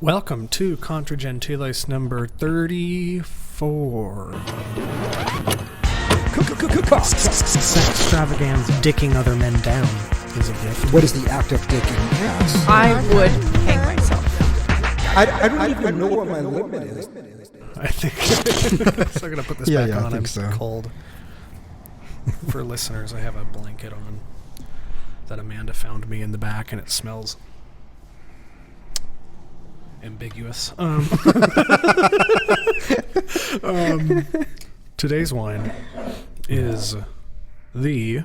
Welcome to Contra Gentiles number 34. Extravaganza, dicking other men down is a gift. What is the act of dicking ass? I would hang myself. I don't even know what my limit is. I think. So I'm going to put this back on. I'm cold. For listeners, I have a blanket on that Amanda found me in the back, and it smells ambiguous. Today's wine is the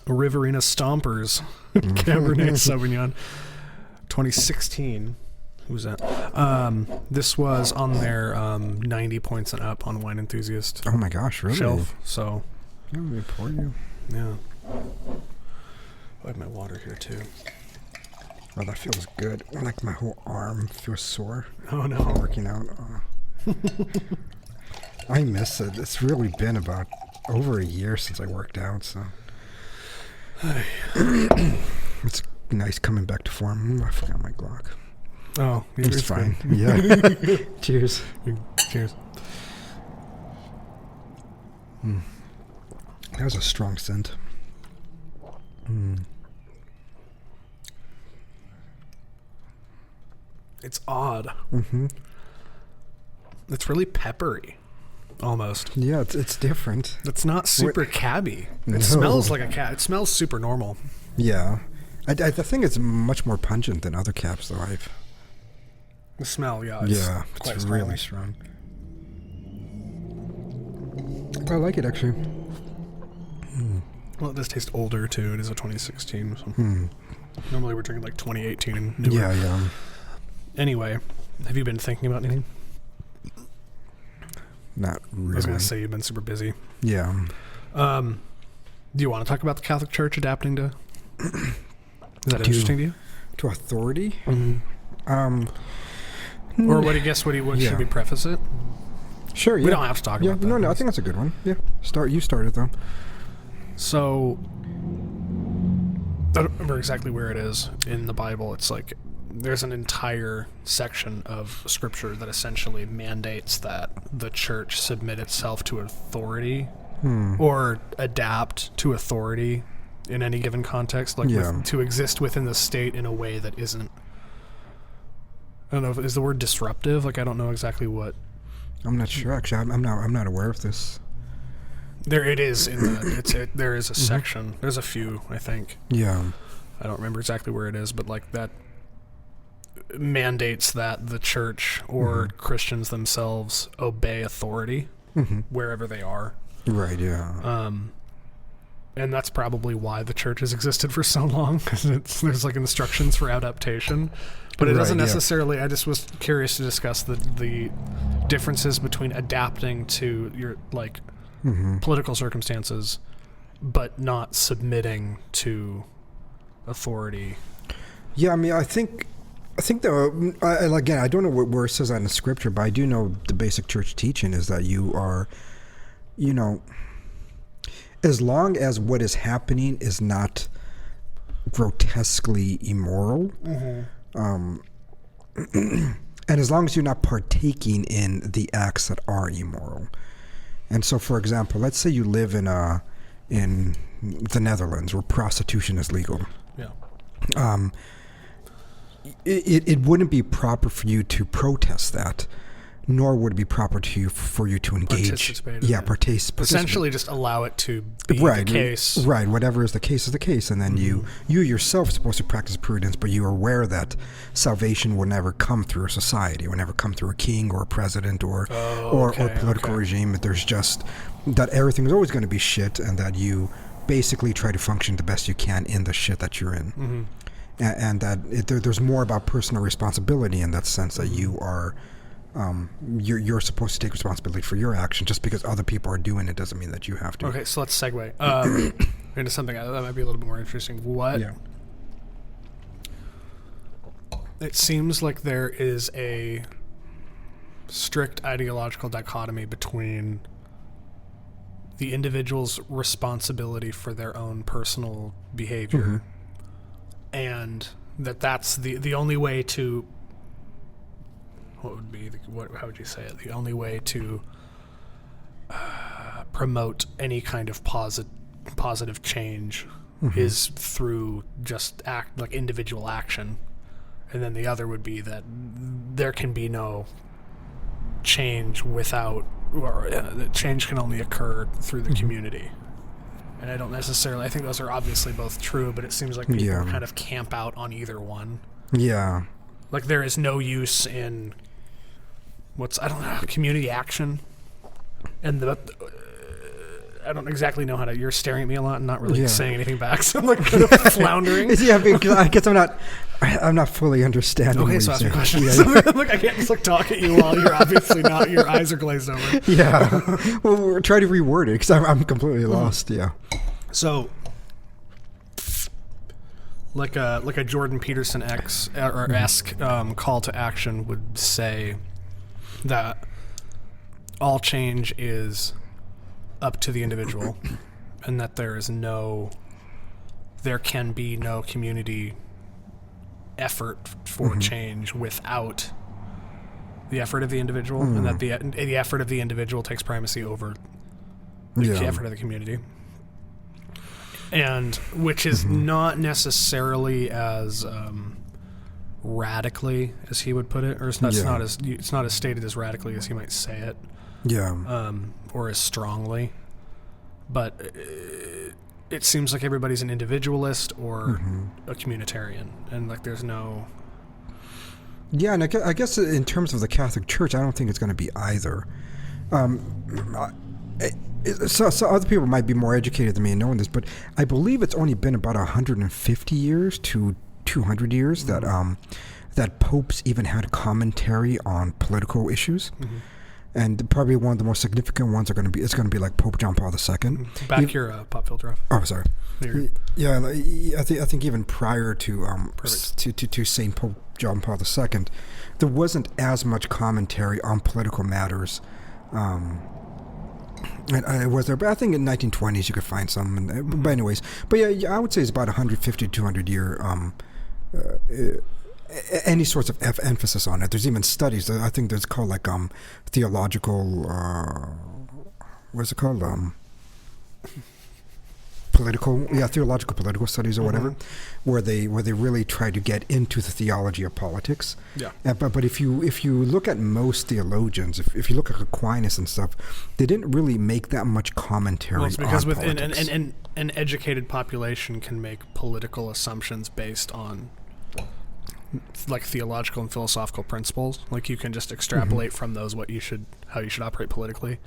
Riverina Stompers Cabernet Sauvignon 2016. Who's that? This was on their 90 points and up on Wine Enthusiast. Oh my gosh, really? Shelf. So. Let me pour you. Yeah. I have my water here too. Oh, that feels good. Like my whole arm feels sore. Oh no. Working out. Oh. I miss it. It's really been about over a year since I worked out, so. It's nice coming back to form. I forgot my Glock. Oh, it's fine. Yeah. Cheers. Cheers. That was a strong scent. It's odd. Mm-hmm. It's really peppery, almost. Yeah, it's different. It's not super cabby. It No. smells like a cab. It smells super normal. Yeah. I think it's much more pungent than other caps, though. The smell, yeah. It's really strong. I like it, actually. Well, it does taste older, too. It is a 2016. So. Normally we're drinking like 2018 and newer. Yeah. Anyway, have you been thinking about anything? Not really. I was going to say you've been super busy. Yeah. Do you want to talk about the Catholic Church adapting to... Is that interesting to you? To authority? Mm-hmm. Or what should we preface it? Sure, yeah. We don't have to talk about that. No, I think that's a good one. Yeah. You started, though. So, I don't remember exactly where it is in the Bible. It's like there's an entire section of Scripture that essentially mandates that the church submit itself to authority or adapt to authority in any given context, like to exist within the state in a way that isn't. I don't know. Is the word disruptive? Like I don't know exactly what. I'm not sure. Actually, I'm not aware of this. There it is in the. There is a section. There's a few, I think. Yeah. I don't remember exactly where it is, but like that mandates that the church or Christians themselves obey authority wherever they are. Right. Yeah. And that's probably why the church has existed for so long, because there's like instructions for adaptation, but it doesn't necessarily. I just was curious to discuss the differences between adapting to your like political circumstances, but not submitting to authority. Yeah, I mean, I think though, again, I don't know where it says that in the Scripture, but I do know the basic church teaching is that you are, as long as what is happening is not grotesquely immoral, and as long as you're not partaking in the acts that are immoral. And so, for example, let's say you live in the Netherlands where prostitution is legal. Yeah. It wouldn't be proper for you to protest that, nor would it be proper for you to engage. Participate. Essentially, just allow it to be the case. Right. Whatever is the case, and then you yourself are supposed to practice prudence, but you are aware that salvation will never come through a society, will never come through a king or a president or political regime. There's just that everything is always going to be shit, and that you basically try to function the best you can in the shit that you're in. And that there's more about personal responsibility in that sense, that you are you're supposed to take responsibility for your action. Just because other people are doing it doesn't mean that you have to. Okay, so let's segue into something that might be a little bit more interesting. It seems like there is a strict ideological dichotomy between the individual's responsibility for their own personal behavior and that's the only way to what would be how would you say it? The only way to promote any kind of positive change is through just individual action, and then the other would be that there can be no change without, or change can only occur through the community. And I think those are obviously both true, but it seems like people kind of camp out on either one. Yeah. Like there is no use in community action, and I don't exactly know how to. You're staring at me a lot and not really saying anything back, so I'm like kind of floundering. Because I guess I'm not fully understanding. Okay, so ask me questions. Look, I can't just talk at you while you're obviously not. Your eyes are glazed over. Yeah. Well, we're trying to reword it because I'm completely lost. Yeah. So, like a Jordan Peterson esque call to action would say that all change is up to the individual, and that there can be no community effort for change without the effort of the individual, and that the effort of the individual takes primacy over the effort of the community, and which is not necessarily as radically as he would put it, or it's not as stated as radically as he might say it. Yeah. Or as strongly, but it seems like everybody's an individualist or a communitarian, and like there's no. Yeah, and I guess in terms of the Catholic Church, I don't think it's going to be either. So other people might be more educated than me in knowing this, but I believe it's only been about 150 years to 200 years that popes even had commentary on political issues. And probably one of the most significant ones it's going to be like Pope John Paul II. Back your pop filter off. Oh, sorry. Yeah, I think even prior to Saint Pope John Paul II, there wasn't as much commentary on political matters. Was there? But I think in 1920s you could find some. But anyways, I would say it's about 150 to 200 year. Any sorts of emphasis on it. There's even studies. I think there's called like theological. What's it called? Theological political studies or whatever, where they really try to get into the theology of politics. Yeah. But if you look at most theologians, if you look at Aquinas and stuff, they didn't really make that much commentary. Well, it's because an educated population can make political assumptions based on like theological and philosophical principles. Like you can just extrapolate from those how you should operate politically.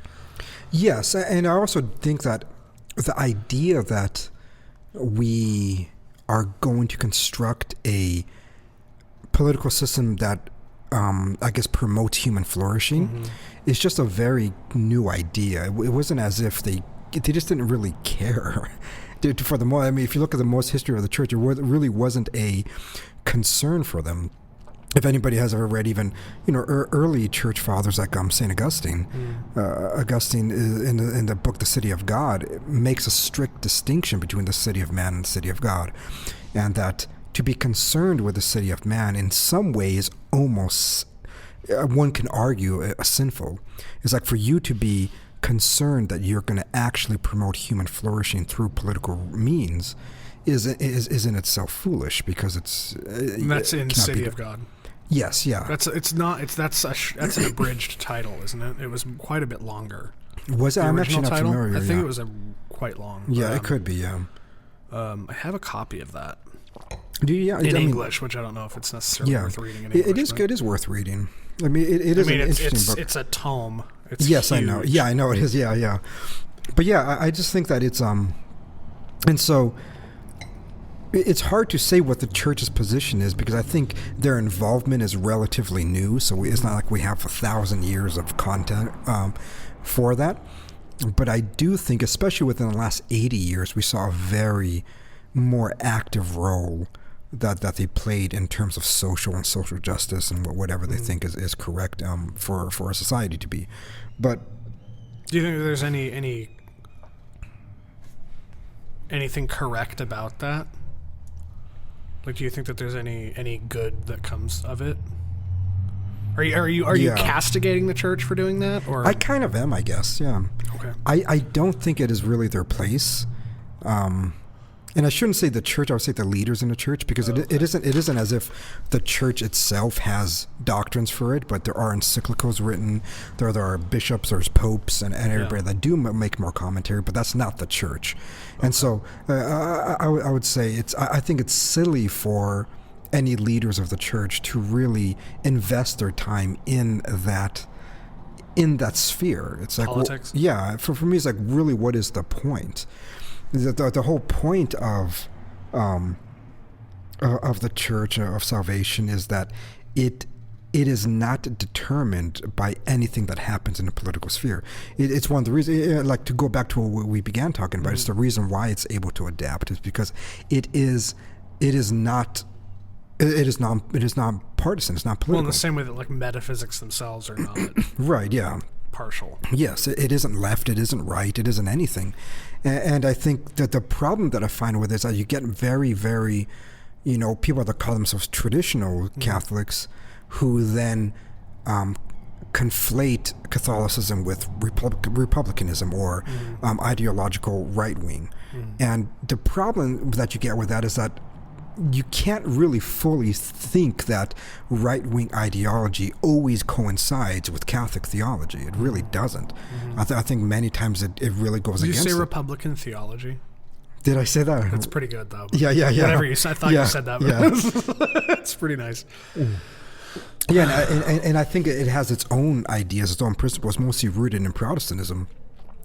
Yes, and I also think that the idea that we are going to construct a political system that I guess promotes human flourishing is just a very new idea. It wasn't as if they just didn't really care. For the most, I mean, if you look at the most history of the church, it really wasn't a concern for them. If anybody has ever read even, early church fathers like St. Augustine, Augustine in the book The City of God makes a strict distinction between the city of man and the city of God, and that to be concerned with the city of man in some ways almost, one can argue, sinful. It's like for you to be concerned that you're going to actually promote human flourishing through political means is in itself foolish, because that's in City of God. Yes, yeah. That's an abridged title, isn't it? It was quite a bit longer. Was it? I'm actually not familiar. I think it was quite long. Yeah, it could be. Yeah. I have a copy of that. Do you? Yeah, in English, which I don't know if it's necessarily worth reading in English. It is good. It is worth reading. I mean, it is an interesting book. It's a tome. It's yes, huge. I know. Yeah, I know it is. Yeah. But yeah, I just think that it's and so it's hard to say what the church's position is, because I think their involvement is relatively new. So it's not like we have 1,000 years of content for that. But I do think, especially within the last 80 years, we saw a very more active role that they played in terms of social justice and whatever they think is correct for a society to be. But do you think there's anything correct about that? Like, do you think that there's any good that comes of it? Are you Yeah. castigating the church for doing that? Or I kind of am, I guess. Yeah. okay. I don't think it is really their place. And I shouldn't say the church. I would say the leaders in the church, because it isn't as if the church itself has doctrines for it, but there are encyclicals written. There are bishops, there's popes, and everybody that do make more commentary, but that's not the church. Okay. And so I would say I think it's silly for any leaders of the church to really invest their time in that sphere. It's like politics. For me, it's like, really, what is the point? The whole point of the Church of Salvation is that it is not determined by anything that happens in the political sphere. It's one of the reasons, like, to go back to what we began talking about, it's the reason why it's able to adapt, is because it is not partisan. It's not political. Well, in the same way that, like, metaphysics themselves are not right. Yeah. partial. Yes, it isn't left, it isn't right, it isn't anything. And I think that the problem that I find with it is that you get very, very, people that call themselves traditional Catholics who then conflate Catholicism with republicanism or ideological right wing. And the problem that you get with that is that you can't really fully think that right-wing ideology always coincides with Catholic theology. It really doesn't. I think many times it really goes against it. Did you say Republican theology? Did I say that? That's pretty good, though. Yeah. Whatever you said, I thought you said that. Yeah. It's pretty nice. Yeah, and I think it has its own ideas, its own principles, mostly rooted in Protestantism.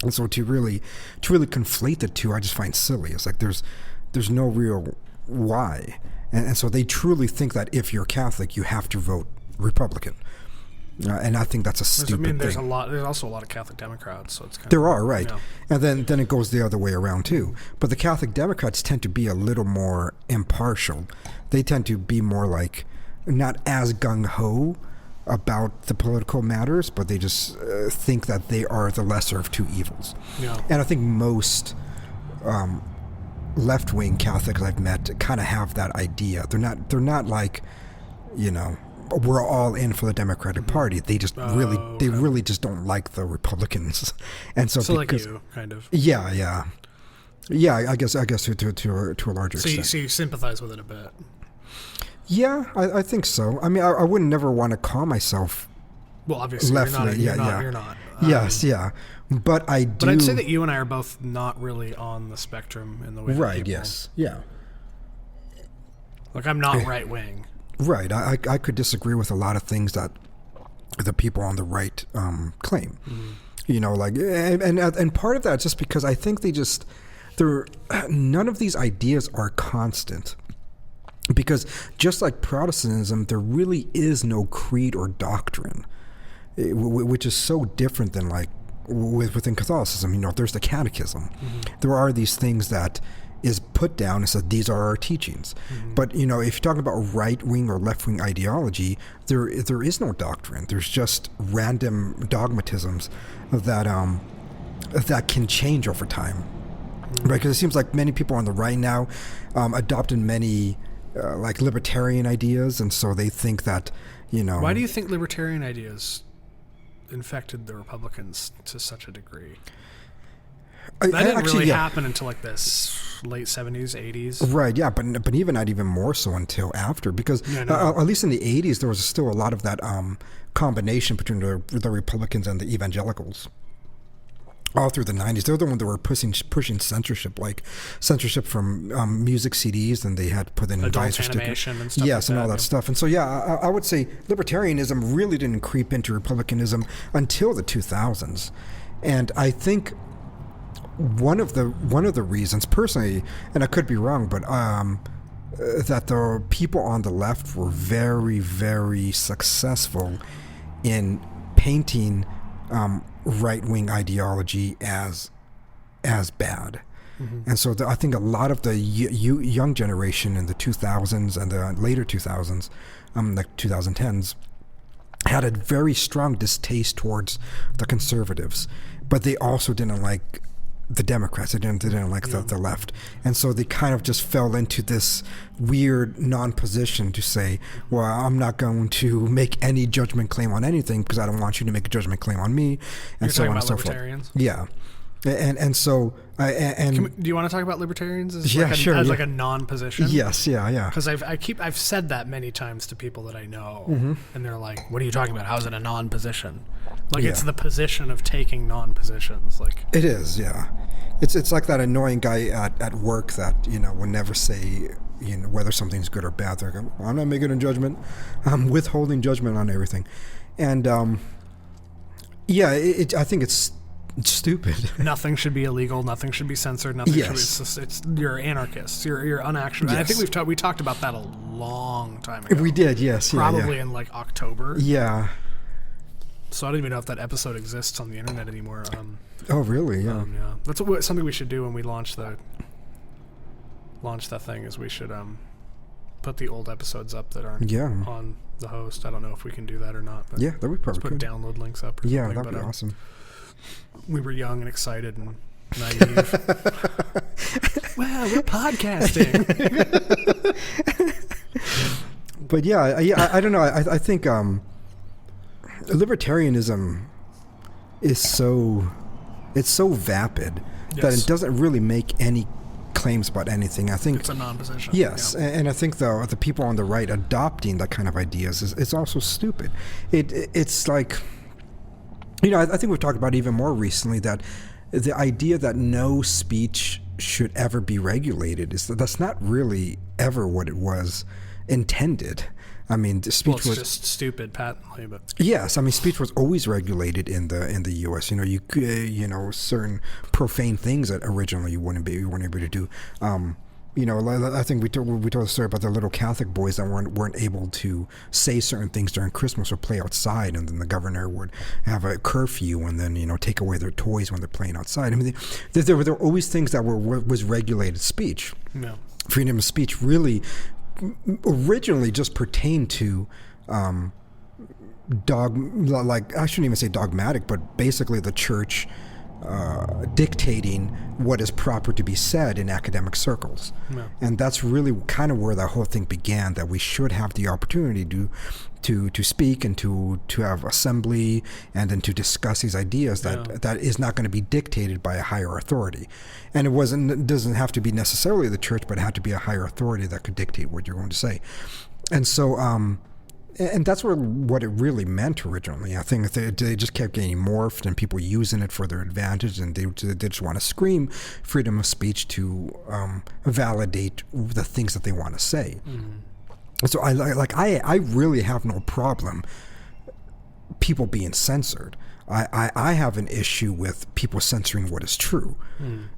And so to really conflate the two, I just find silly. It's like there's no real why. And so they truly think that if you're Catholic, you have to vote Republican. And I think that's a stupid thing. There's also a lot of Catholic Democrats, so it's kind there are, right. Yeah. And then it goes the other way around too. But the Catholic Democrats tend to be a little more impartial. They tend to be more like, not as gung-ho about the political matters, but they just think that they are the lesser of two evils. Yeah. And I think most left-wing Catholics I've met kind of have that idea. They're not like, we're all in for the Democratic Party. They just really just don't like the Republicans. And so like you, kind of. Yeah. I guess to a larger extent. So you sympathize with it a bit. Yeah, I think so. I mean, I wouldn't never want to call myself. Well, obviously, you're not. Yes, yeah. But I do. But I'd say that you and I are both not really on the spectrum in the way that right, people, yes. Yeah. Like, I'm not right wing. Right. I could disagree with a lot of things that the people on the right claim. And part of that is just because I think none of these ideas are constant. Because just like Protestantism, there really is no creed or doctrine, which is so different than like within Catholicism. There's the catechism. There are these things that is put down and said, these are our teachings. But, if you're talking about right-wing or left-wing ideology, there is no doctrine. There's just random dogmatisms that can change over time. Right? Because it seems like many people on the right now adopted many like libertarian ideas, and so they think that, Why do you think libertarian ideas infected the Republicans to such a degree? That didn't really happen until like this late 70s, 80s. Right, yeah, but even not even more so until after, because at least in the 80s, there was still a lot of that combination between the Republicans and the evangelicals. All through the 90s, they're the ones that were pushing censorship, like censorship from music CDs, and they had put in adult animation and stuff. Yes, and all that stuff. And so, I would say libertarianism really didn't creep into republicanism until the 2000s, and I think one of the reasons, personally, and I could be wrong, but that the people on the left were very, very successful in painting right-wing ideology as bad. And so I think a lot of the young generation in the 2000s and the later 2000s, like 2010s, had a very strong distaste towards the conservatives, but they also didn't like the Democrats. They didn't like the left. And so they kind of just fell into this weird non-position to say, well, I'm not going to make any judgment claim on anything because I don't want you to make a judgment claim on me. And You're so talking on and about so libertarians? forth. Yeah. And so... do you want to talk about libertarians as, sure, as like a non-position? Yes, yeah. Because I've said that many times to people that I know, and they're like, "What are you talking about? How's it a non-position?" Like it's the position of taking non-positions. Like it is, yeah. It's like that annoying guy at work that will never say whether something's good or bad. They're like, I'm not making a judgment. I'm withholding judgment on everything, and I think it's stupid. Nothing should be illegal. Nothing should be censored. Nothing should be. You're anarchists. You're unactual. Yes. I think we talked about that a long time ago. We did, yes. Probably in like October. Yeah. So I don't even know if that episode exists on the internet anymore. Oh, really? Yeah. Yeah. That's something we should do when we launch that thing. Is we should put the old episodes up that aren't on the host. I don't know if we can do that or not. But yeah, that would probably put download links up. Or yeah, something. that'd be awesome. We were young and excited and naive. Wow, we're podcasting. But I don't know. I think libertarianism is so vapid that it doesn't really make any claims about anything. I think it's a non-position. Yes, and I think though the people on the right adopting that kind of ideas is also stupid. It's like. I think we've talked about even more recently that the idea that no speech should ever be regulated that's not really ever what it was intended. I mean, speech was just stupid patently, but yes, I mean, speech was always regulated in the U.S. You certain profane things that originally you weren't able to do. I think we told a story about the little Catholic boys that weren't able to say certain things during Christmas or play outside, and then the governor would have a curfew and then take away their toys when they're playing outside. I mean, there were always things that was regulated speech. No. Freedom of speech really originally just pertained to I shouldn't even say dogmatic, but basically the church dictating what is proper to be said in academic circles. Yeah. And that's really kind of where that whole thing began, that we should have the opportunity to speak and to have assembly and then to discuss these ideas that is not going to be dictated by a higher authority. And it doesn't have to be necessarily the church, but it had to be a higher authority that could dictate what you're going to say. And so and that's what it really meant originally. I think they just kept getting morphed and people using it for their advantage, and they just want to scream freedom of speech to validate the things that they want to say. Mm-hmm. So I really have no problem people being censored. I have an issue with people censoring what is true.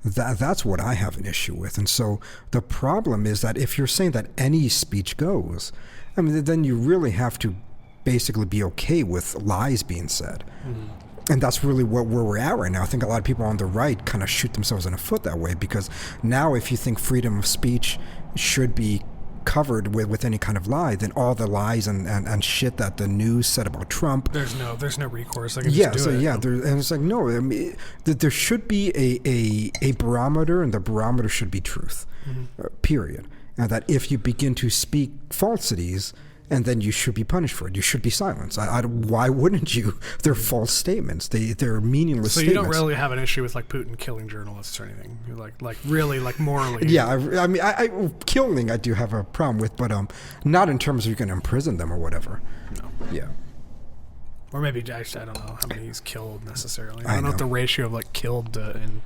That's what I have an issue with. And so the problem is that if you're saying that any speech goes, I mean, then you really have to basically be okay with lies being said. And that's really where we're at right now. I think a lot of people on the right kind of shoot themselves in the foot that way, because now if you think freedom of speech should be covered with any kind of lie, then all the lies and shit that the news said about Trump, there's no recourse. They can just do it. And it's like, no, I mean, there should be a barometer, and the barometer should be truth, period. And that if you begin to speak falsities, and then you should be punished for it. You should be silenced. Why wouldn't you? They're false statements. They're meaningless statements. So you don't really have an issue with like Putin killing journalists or anything? You're like really like morally? Yeah, I mean, killing I do have a problem with, but not in terms of you can imprison them or whatever. No. Yeah. Or maybe I don't know how many he's killed necessarily. I don't know what the ratio of like killed and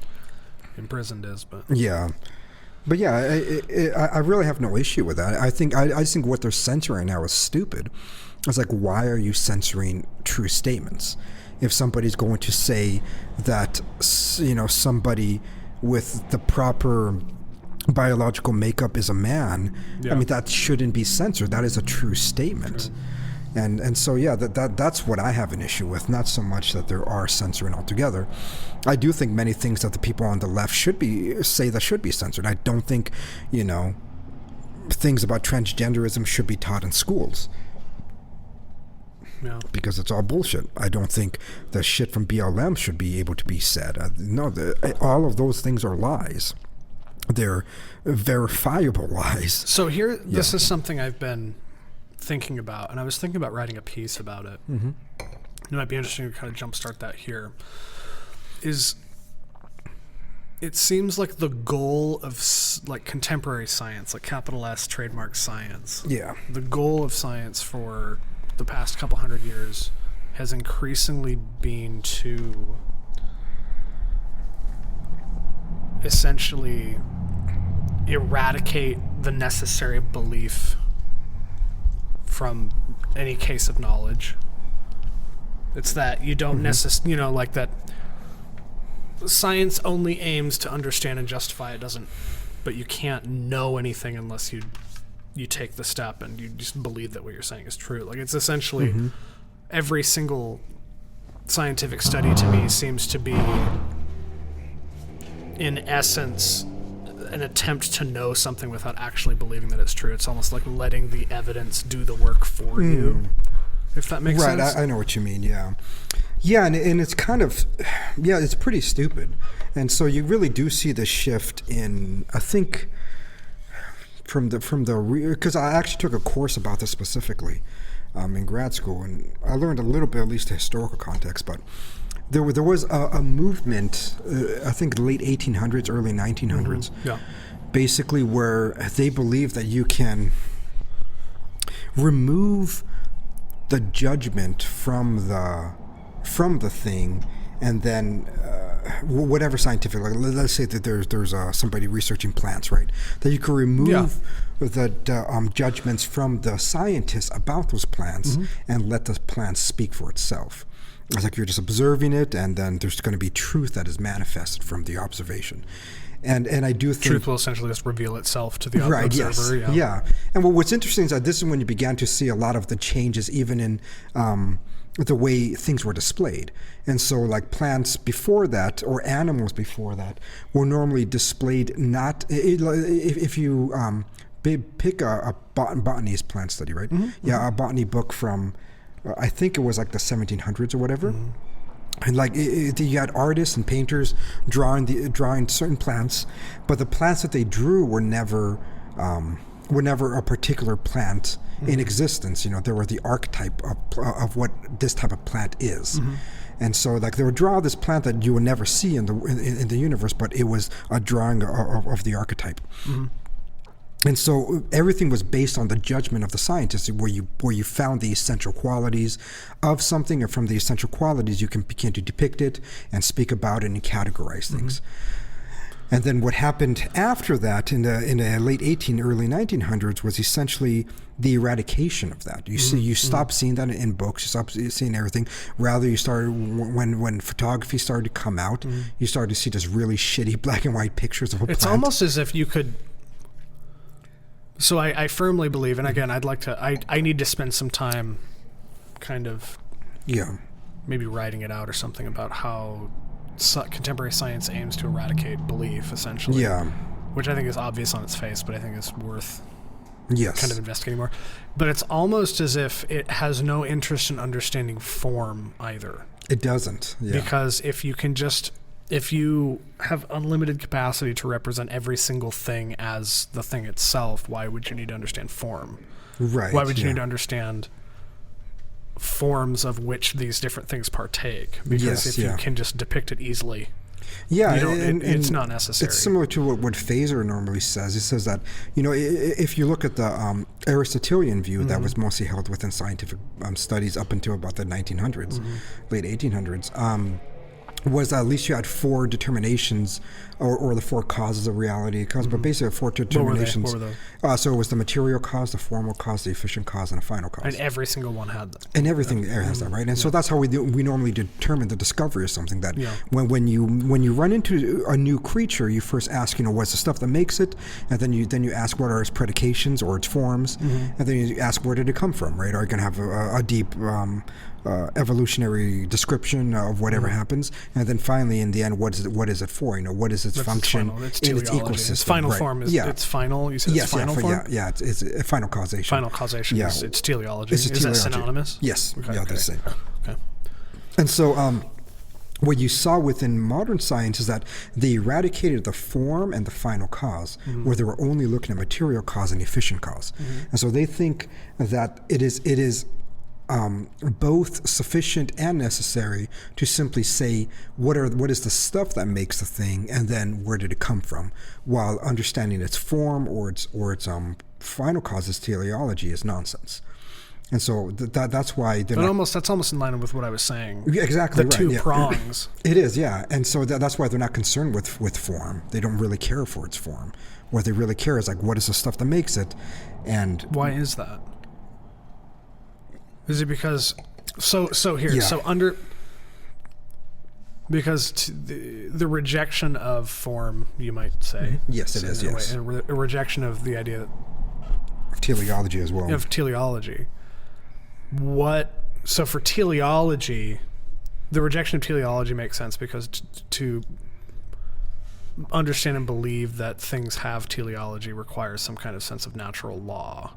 imprisoned is, but yeah. But yeah, I really have no issue with that. I think what they're censoring now is stupid. It's like, why are you censoring true statements? If somebody's going to say that, somebody with the proper biological makeup is a man, I mean, that shouldn't be censored. That is a true statement. True. And so that's what I have an issue with, not so much that there are censoring altogether. I do think many things that the people on the left should be censored. I don't think, things about transgenderism should be taught in schools. Yeah. Because it's all bullshit. I don't think the shit from BLM should be able to be said. All of those things are lies. They're verifiable lies. So here, this is something I've been thinking about, and I was thinking about writing a piece about it. Mm-hmm. It might be interesting to kind of jumpstart that here. It seems like the goal of like contemporary science, like capital S trademark science. Yeah. The goal of science for the past couple hundred years has increasingly been to essentially eradicate the necessary belief from any case of knowledge. It's that you don't necessarily, like that science only aims to understand and justify. It doesn't, but you can't know anything unless you take the step and you just believe that what you're saying is true. Like, it's essentially every single scientific study to me seems to be, in essence, an attempt to know something without actually believing that it's true. It's almost like letting the evidence do the work for you, if that makes sense. Right, I know what you mean, yeah. Yeah, and it's kind of, it's pretty stupid. And so you really do see the shift in, I think, because I actually took a course about this specifically in grad school, and I learned a little bit, at least the historical context, but there was a movement, I think late 1800s, early 1900s, basically where they believe that you can remove the judgment from the thing, and then whatever scientific, like let's say that there's somebody researching plants, right? That you can remove the judgments from the scientists about those plants and let the plant speak for itself. It's like you're just observing it, and then there's going to be truth that is manifested from the observation. And I do think truth will essentially just reveal itself to the observer. Yes, yeah. And what's interesting is that this is when you began to see a lot of the changes, even in the way things were displayed. And so, like, plants before that, or animals before that, were normally displayed not. If you pick a botanist plant study, right? A botany book from, I think it was like the 1700s or whatever. And like you had artists and painters drawing certain plants, but the plants that they drew were never a particular plant in existence. There were the archetype of what this type of plant is. And so, like, they would draw this plant that you would never see in the universe, but it was a drawing of the archetype. And so everything was based on the judgment of the scientists, where you found the essential qualities of something, and from the essential qualities you can begin to depict it and speak about it and categorize things. And then what happened after that in the late early 1900s was essentially the eradication of that. You stop seeing that in books, you stop seeing everything. Rather, you started, when photography started to come out, you started to see just really shitty black and white pictures of a plant. It's almost as if you could. So I firmly believe, and again, I need to spend some time kind of maybe writing it out or something about how contemporary science aims to eradicate belief, essentially. Which I think is obvious on its face, but I think it's worth kind of investigating more. But it's almost as if it has no interest in understanding form either. It doesn't. Because if you have unlimited capacity to represent every single thing as the thing itself, why would you need to understand form? Right. Why would you need to understand forms of which these different things partake? Because if you can just depict it easily, it's not necessary. It's similar to what Phaser normally says. He says that, if you look at the Aristotelian view that was mostly held within scientific studies up until about the 1900s, late 1800s, was at least you had four determinations, or the four causes of reality. But basically four determinations. What were those? So it was the material cause, the formal cause, the efficient cause, and the final cause. And every single one had that. And everything has that, right? And so that's how we normally determine the discovery of something. That when you run into a new creature, you first ask, what's the stuff that makes it, and then you ask what are its predications or its forms, and then you ask where did it come from, right? Are you going to have a deep evolutionary description of whatever happens, And then finally, in the end, what is it for? What is its function in its ecosystem? Its final right. form is it's final. You said yes, it's final form? Yeah, it's a final causation. Final causation. Yeah. It's teleology. Is that synonymous? Yes. Okay, yeah, the same. Okay. And so what you saw within modern science is that they eradicated the form and the final cause, where they were only looking at material cause and efficient cause. And so they think that it is both sufficient and necessary to simply say what is the stuff that makes the thing, and then where did it come from, while understanding its form or its final cause, its teleology, is nonsense. And so that's why they're that's almost in line with what I was saying. Yeah, exactly. The right, two yeah. prongs. It is, yeah. And so that's why they're not concerned with form. They don't really care for its form. What they really care is what is the stuff that makes it, and why is that? Is it because because the rejection of form, you might say. Yes, it is. Yes, a rejection of the idea of teleology as well. Of teleology. So for teleology, the rejection of teleology makes sense because to understand and believe that things have teleology requires some kind of sense of natural law.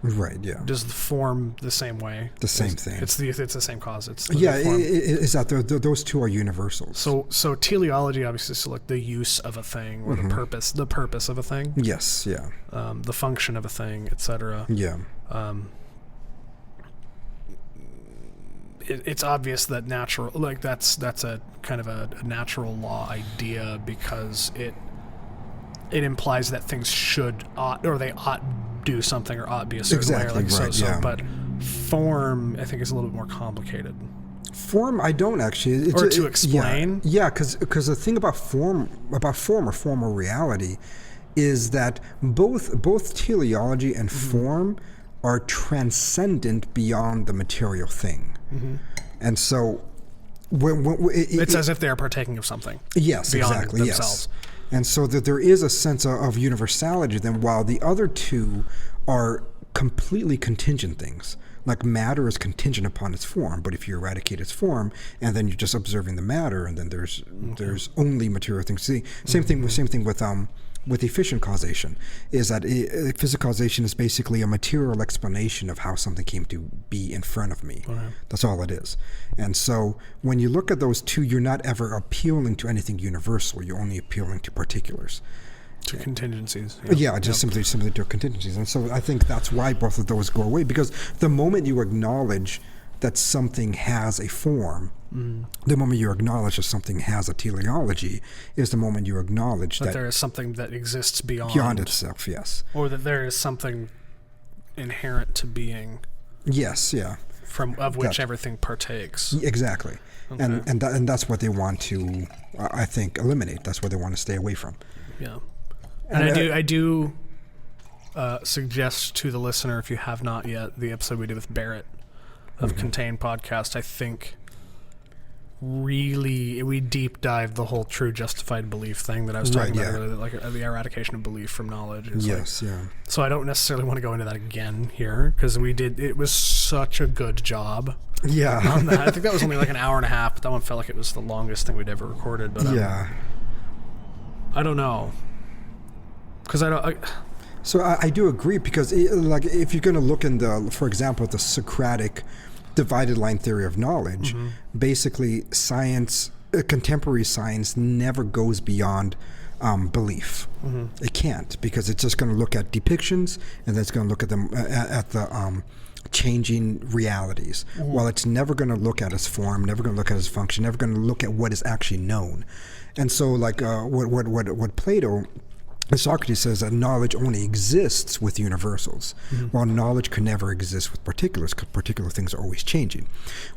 Right. Yeah. Does the form the same way? The same thing. It's the same cause. It's is that those two are universals. So teleology obviously is like the use of a thing or the purpose of a thing. Yes. Yeah. The function of a thing, etc. Yeah. It's obvious that that's a kind of a natural law idea because it implies that things ought do something or ought be a certain way. Right, but form, I think, is a little bit more complicated. Form, I don't actually. To explain? Yeah, because the thing about form or formal reality is that both teleology and form are transcendent beyond the material thing. And so it's as if they are partaking of something. Yes, beyond exactly. themselves. Yes. And so that there is a sense of universality then, while the other two are completely contingent things. Like matter is contingent upon its form, but if you eradicate its form and then you're just observing the matter, and then there's only material things. See, same thing with efficient causation, is that physical causation is basically a material explanation of how something came to be in front of me. Right. That's all it is. And so when you look at those two, you're not ever appealing to anything universal. You're only appealing to particulars. To contingencies. Simply to contingencies. And so I think that's why both of those go away, because the moment you acknowledge that something has a form, the moment you acknowledge that something has a teleology, is the moment you acknowledge that there is something that exists beyond itself. Yes. Or that there is something inherent to being. Yes. Yeah. Of which everything partakes. Exactly. Okay. And that's what they want to, I think, eliminate. That's what they want to stay away from. Yeah. And I do suggest to the listener, if you have not yet, the episode we did with Barrett of Contain Podcast, I think really we deep dived the whole true justified belief thing that I was talking about earlier, like the eradication of belief from knowledge. So I don't necessarily want to go into that again here, because it was such a good job. Yeah. On that. I think that was only like an hour and a half, but that one felt like it was the longest thing we'd ever recorded. But I don't know. Because So I do agree, because if you're going to look in for example, the Socratic divided line theory of knowledge, basically science, contemporary science never goes beyond belief. It can't, because it's just going to look at depictions, and then it's going to look at them at the changing realities, while it's never going to look at its form, never going to look at its function, never going to look at what is actually known. And so what Plato and Socrates says that knowledge only exists with universals, while knowledge can never exist with particulars, because particular things are always changing,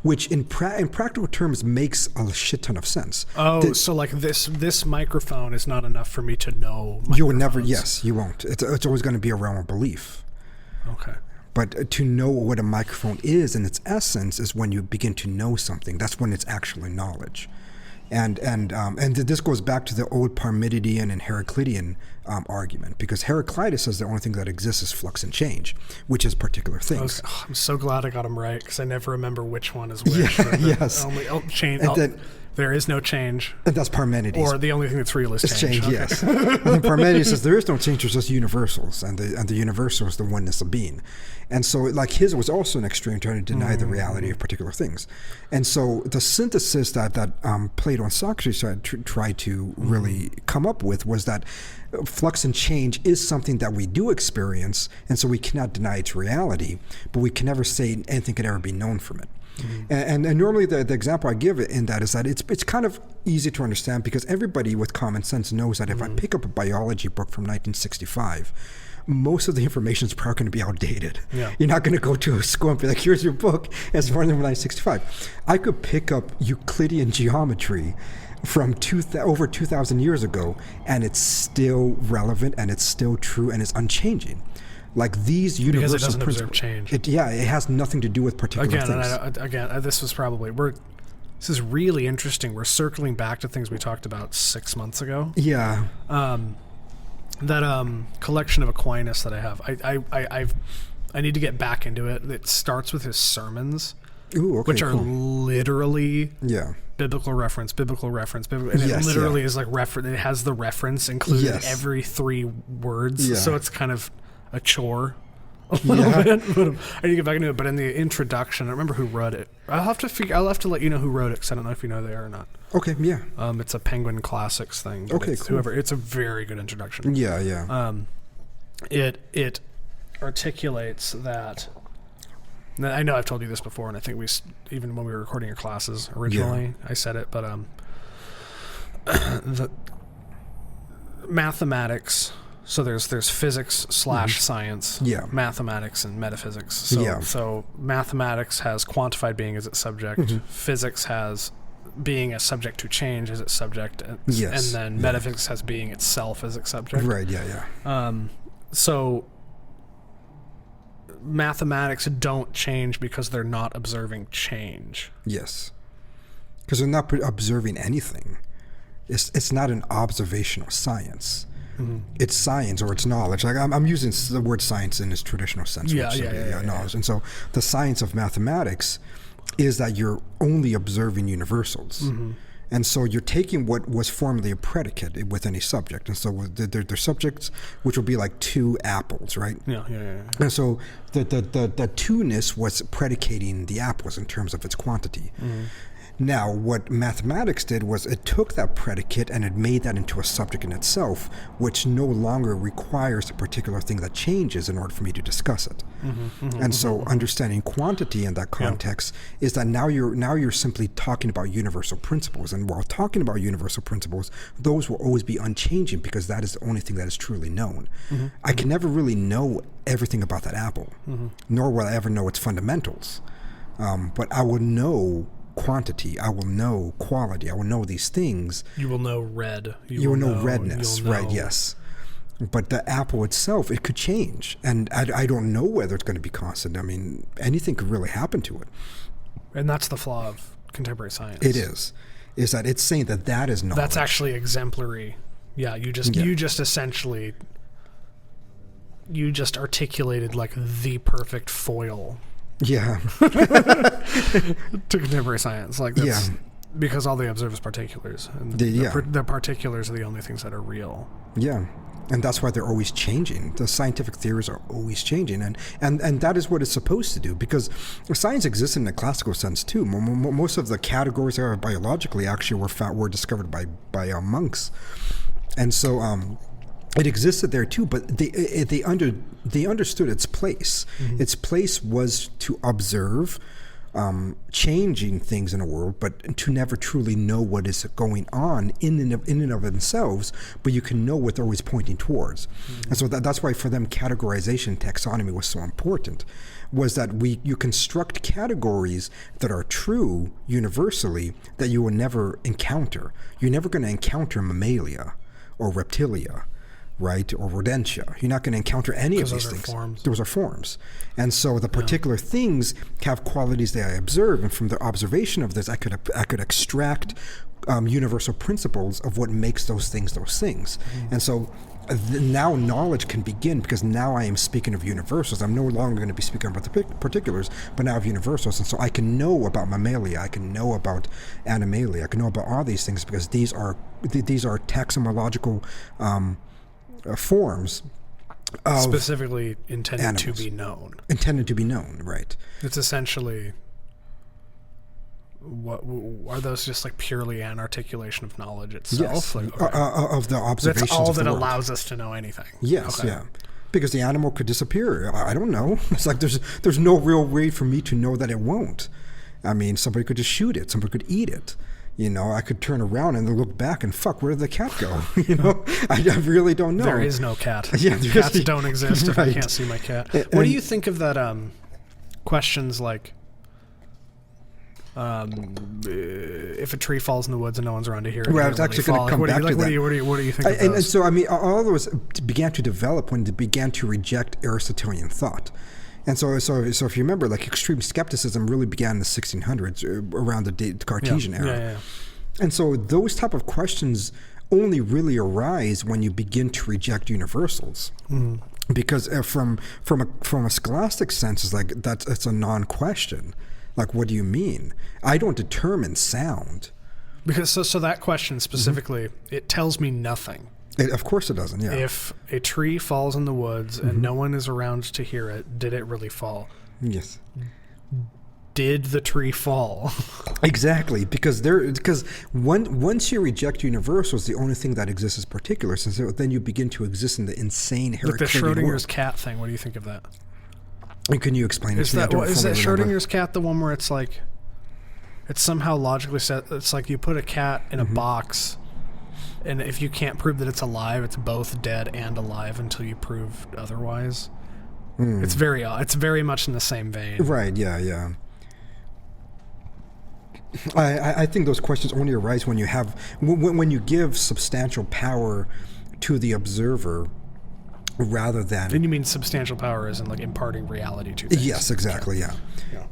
which in practical terms makes a shit ton of sense. So like this microphone is not enough for me to know. You would never. Yes, you won't. It's always going to be a realm of belief. Okay. But to know what a microphone is in its essence is when you begin to know something. That's when it's actually knowledge. And this goes back to the old Parmenidean and Heraclitean argument, because Heraclitus says the only thing that exists is flux and change, which is particular things. I'm so glad I got him right, because I never remember which one is which. Yes. There is no change. And that's Parmenides. Or the only thing that's real is It's change. change, yes. And Parmenides says there is no change, there's just universals, and the universal is the oneness of being. And so, like, his was also an extreme trying to deny the reality of particular things. And so the synthesis that Plato and Socrates tried to really come up with was that flux and change is something that we do experience, and so we cannot deny its reality, but we can never say anything can ever be known from it. And normally the example I give in that is that it's kind of easy to understand because everybody with common sense knows that if I pick up a biology book from 1965, most of the information is probably going to be outdated. Yeah. You're not going to go to a school and be like, here's your book, it's from 1965. I could pick up Euclidean geometry from over 2,000 years ago, and it's still relevant, and it's still true, and it's unchanging. Like these universal because it doesn't principles, observe change. It has nothing to do with particular things. This is really interesting. We're circling back to things we talked about 6 months ago. Yeah. That collection of Aquinas that I have, I need to get back into it. It starts with his sermons, which are literally biblical reference, and it literally is like it has the reference included every 3 words, so it's kind of a chore a little bit. But I need to get back into it. But in the introduction, I don't remember who wrote it. I'll have to let you know who wrote it because I don't know if you know they are or not. Okay, yeah. It's a Penguin Classics thing. Okay, cool. It's a very good introduction. Yeah. It articulates that. I know I've told you this before, and I think even when we were recording your classes originally, I said it. But the mathematics. So there's physics / science, mathematics and metaphysics. So mathematics has quantified being as its subject. Physics has being as subject to change as its subject. And then metaphysics has being itself as its subject. Right, yeah. So mathematics don't change because they're not observing change. Yes. Because they're not observing anything. It's not an observational science. It's science or it's knowledge. Like I'm using the word science in its traditional sense. Knowledge. And so the science of mathematics is that you're only observing universals. And so you're taking what was formerly a predicate with any subject. And so there's subjects which will be like 2 apples, right? Yeah. And so the two-ness was predicating the apples in terms of its quantity. Now, what mathematics did was it took that predicate and it made that into a subject in itself, which no longer requires a particular thing that changes in order for me to discuss it. And so understanding quantity in that context is that now you're simply talking about universal principles. And while talking about universal principles, those will always be unchanging because that is the only thing that is truly known. I can never really know everything about that apple, nor will I ever know its fundamentals. But I will know quantity, I will know quality, I will know these things. You will know red. You will know redness, right, yes. But the apple itself, it could change. And I don't know whether it's going to be constant. I mean, anything could really happen to it. And that's the flaw of contemporary science. It is that it's saying that is knowledge. That's actually exemplary. Yeah, you just essentially articulated like the perfect foil. Yeah. To contemporary science. Like that's because all they observe is particulars. And the particulars are the only things that are real. Yeah. And that's why they're always changing. The scientific theories are always changing. And that is what it's supposed to do, because science exists in a classical sense too. Most of the categories that are biologically actually were discovered by monks. And so it existed there too, but they understood its place. Its place was to observe changing things in the world, but to never truly know what is going on in and of themselves, but you can know what they're always pointing towards. And so that's why for them categorization, taxonomy was so important, was that you construct categories that are true universally that you will never encounter. You're never going to encounter mammalia or reptilia, right, or rodentia. You're not going to encounter any of these things. Those are forms. And so the particular things have qualities that I observe, and from the observation of this, I could extract universal principles of what makes those things. And so now knowledge can begin, because now I am speaking of universals. I'm no longer going to be speaking about the particulars, but now of universals. And so I can know about mammalia, I can know about animalia, I can know about all these things, because these are taxonological forms of specifically intended animals. to be known. Intended to be known, right. It's essentially... What are those? Just like purely an articulation of knowledge itself? Yes, like, okay. Of the observations. That's all of the that world. allows us to know anything. Yes, okay. yeah. Because the animal could disappear. I don't know. It's like there's no real way for me to know that it won't. I mean, somebody could just shoot it. Somebody could eat it. You know, I could turn around and look back and fuck, where did the cat go? You know, I really don't know. There is no cat. Yeah, cats don't exist if I right. can't see my cat. What do you think of that? Questions like, if a tree falls in the woods and no one's around to hear it, well, I was actually going to come back to that. What do you think of those? And so, I mean, all those began to develop when they began to reject Aristotelian thought. And so if you remember, like, extreme skepticism really began in the 1600s, around the Cartesian era. Yeah. And so those type of questions only really arise when you begin to reject universals. Mm. Because from a scholastic sense, it's like it's a non-question. Like, what do you mean? I don't determine sound. Because so that question specifically, it tells me nothing. Of course it doesn't, yeah. If a tree falls in the woods and no one is around to hear it, did it really fall? Yes. Did the tree fall? Exactly, because once you reject universals, the only thing that exists is particulars, and so then you begin to exist in the insane Heraclitean Like the Schrodinger's world. cat thing, what do you think of that? And can you explain it Is to me? is that Schrodinger's cat the one where it's like, it's somehow logically set, it's like you put a cat in a box, and if you can't prove that it's alive, it's both dead and alive until you prove otherwise. It's very much in the same vein. Right, yeah. I think those questions only arise when you give substantial power to the observer rather than... And you mean substantial power as in like imparting reality to things. Yes, exactly, yeah.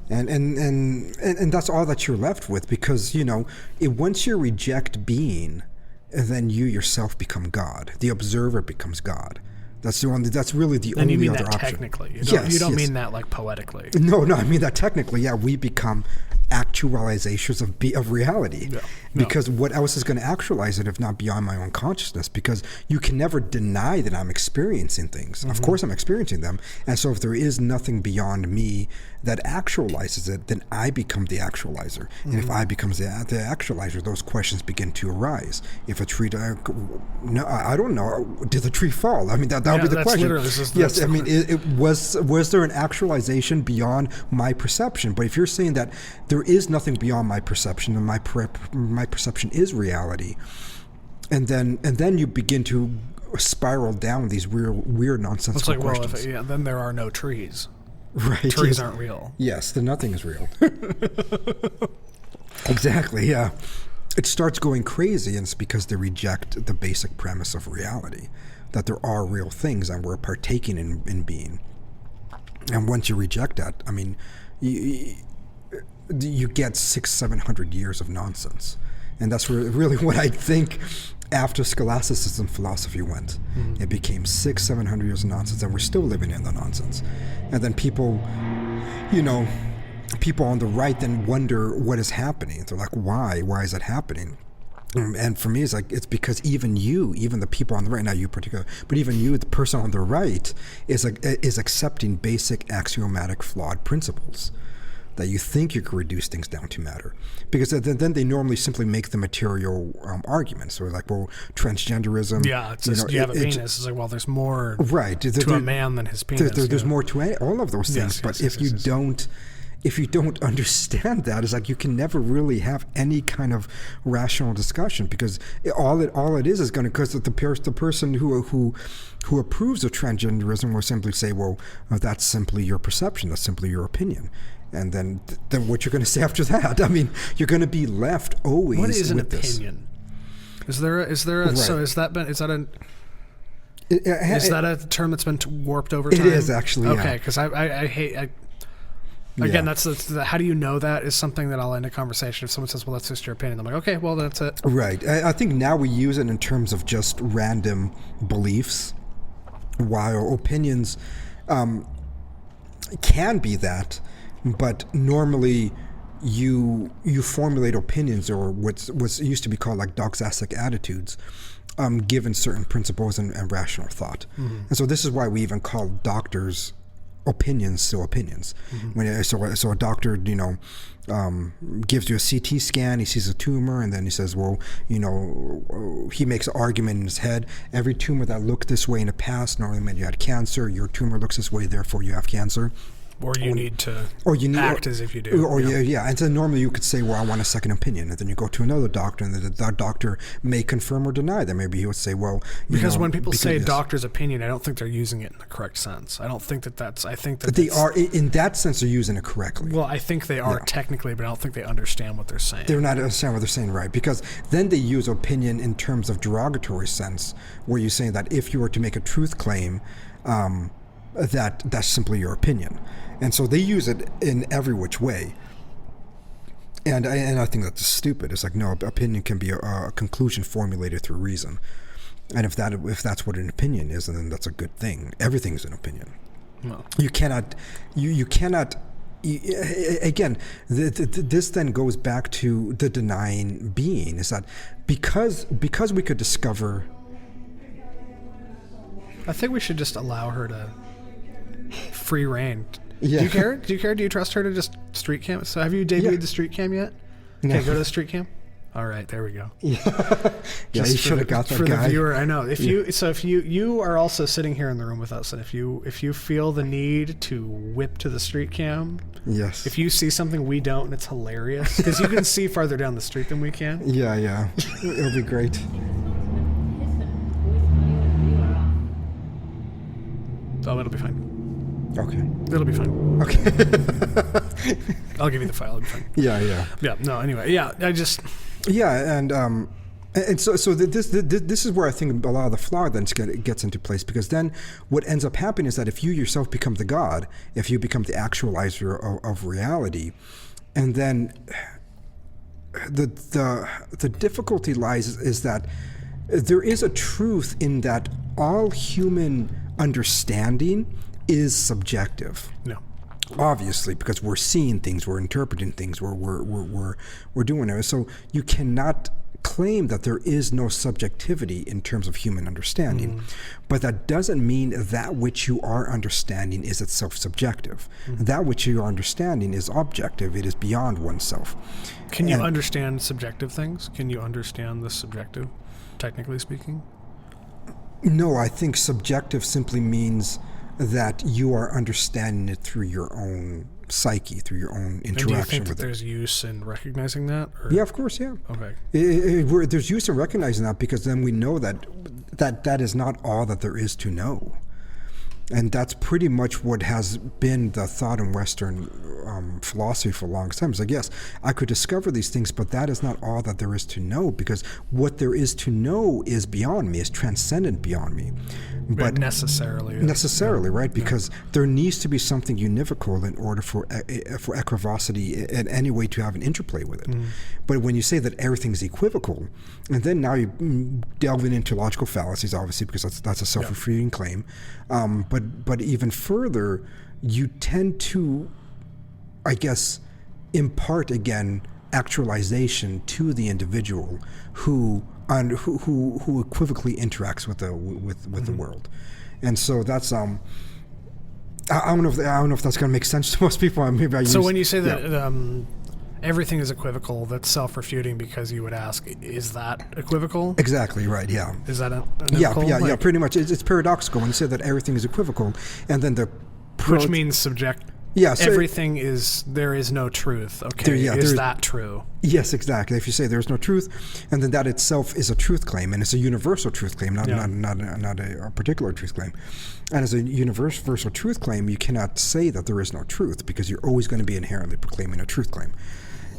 And that's all that you're left with, because, you know, once you reject being, then you yourself become God. The observer becomes God. That's really the only other option. And you mean that technically? You don't mean that like poetically? No, I mean that technically, yeah. We become actualizations of reality. Yeah. Because what else is going to actualize it if not beyond my own consciousness? Because you can never deny that I'm experiencing things. Of course I'm experiencing them. And so if there is nothing beyond me that actualizes it, then I become the actualizer. And if I become the actualizer, those questions begin to arise. If a tree... no, I don't know. Did the tree fall? I mean, that would be the question. Yes, I mean, was there an actualization beyond my perception? But if you're saying that there is nothing beyond my perception, and my perception is reality, and then you begin to spiral down these weird nonsensical questions. It's like, then there are no trees. Right. Trees aren't real. Yes, then nothing is real. Exactly, yeah. It starts going crazy, and it's because they reject the basic premise of reality, that there are real things and we're partaking in being. And once you reject that, I mean, you get 600-700 years of nonsense. And that's really what I think after scholasticism philosophy went. It became 600-700 years of nonsense, and we're still living in the nonsense. And then people on the right then wonder what is happening. They're like, why is it happening? And for me, it's like, it's because even the people on the right, not you particular, but even you, the person on the right, is accepting basic axiomatic flawed principles. That you think you can reduce things down to matter. Because then they normally simply make the material arguments. So like, well, transgenderism. Yeah, it's just, you have a penis. It's like, well, there's more to a man than his penis. There's more to all of those things. But if you don't understand that, it's like you can never really have any kind of rational discussion, because all it is going to, because the person who approves of transgenderism will simply say, well, that's simply your perception. That's simply your opinion. And then what you're going to say after that? I mean, you're going to be left always with this. What is an opinion? Is there a right. So is that a term that's been warped over time? It is actually. Okay, because I hate Again, that's how do you know that is something that I'll end a conversation. If someone says, well, that's just your opinion, I'm like, okay, well, that's it. Right. I think now we use it in terms of just random beliefs, while opinions can be that, but normally you formulate opinions, or what's used to be called like doxastic attitudes, given certain principles and rational thought. And so this is why we even call doctors' opinions still opinions. So a doctor, gives you a CT scan, he sees a tumor, and then he says, well, he makes an argument in his head. Every tumor that looked this way in the past normally meant you had cancer. Your tumor looks this way, therefore you have cancer. Or you need to act as if you do. And so normally you could say, well, I want a second opinion. And then you go to another doctor, and that doctor may confirm or deny that. Maybe he would say, well... Because when people say doctor's opinion, I don't think they're using it in the correct sense. I don't think that's... I think that they are, in that sense, they're using it correctly. Well, I think they are technically, but I don't think they understand what they're saying. They're not understand what they're saying, right? Because then they use opinion in terms of derogatory sense, where you're saying that if you were to make a truth claim, that's simply your opinion. And so they use it in every which way. And I think that's stupid. It's like, no, opinion can be a conclusion formulated through reason. And if that's what an opinion is, then that's a good thing. Everything's an opinion. No. You cannot again, this then goes back to the denying being, is that because we could discover... I think we should just allow her to free reign. Yeah. Do you care? Do you trust her to just street cam? So have you debuted the street cam yet? No. Okay, go to the street cam. All right, there we go. Yeah, you should have got that for guy. The viewer. I know. If you are also sitting here in the room with us, and if you feel the need to whip to the street cam, yes. If you see something we don't, and it's hilarious because you can see farther down the street than we can. Yeah, it'll be great. Oh, it'll be fine. Okay. It'll be fine. Okay. I'll give you the file. It'll be fine. Yeah. Yeah. No. Anyway. Yeah. And so this is where I think a lot of the flaw then gets into place, because then what ends up happening is that if you yourself become the God, if you become the actualizer of reality, and then the difficulty lies is that there is a truth in that all human understanding is subjective. No. Obviously, because we're seeing things, we're interpreting things, we're doing it. So you cannot claim that there is no subjectivity in terms of human understanding. But that doesn't mean that which you are understanding is itself subjective. That which you are understanding is objective. It is beyond oneself. Can you understand subjective things? Can you understand the subjective, technically speaking? No, I think subjective simply means that you are understanding it through your own psyche, through your own interaction with it. Do you think that there's use in recognizing that? Or? Yeah, of course, yeah. Okay. There's use in recognizing that, because then we know that is not all that there is to know. And that's pretty much what has been the thought in Western philosophy for a long time. It's like, yes, I could discover these things, but that is not all that there is to know, because what there is to know is beyond me, is transcendent beyond me. But necessarily, right? Because there needs to be something univocal in order for equivocity in any way to have an interplay with it. But when you say that everything's equivocal, and then now you delving into logical fallacies, obviously, because that's a self-refuting claim. But even further, you tend to, I guess, impart again actualization to the individual who equivocally interacts with the world, and so that's I don't know if that's going to make sense to most people. When you say that everything is equivocal, that's self-refuting, because you would ask, is that equivocal? Exactly right. Yeah. Is that yeah? Pretty much, it's paradoxical when you say that everything is equivocal, and then which means subject. Yeah, so everything is, there is no truth. Okay, is that true? Yes, exactly. If you say there's no truth, and then that itself is a truth claim, and it's a universal truth claim, not a particular truth claim. And as a universal truth claim, you cannot say that there is no truth, because you're always going to be inherently proclaiming a truth claim.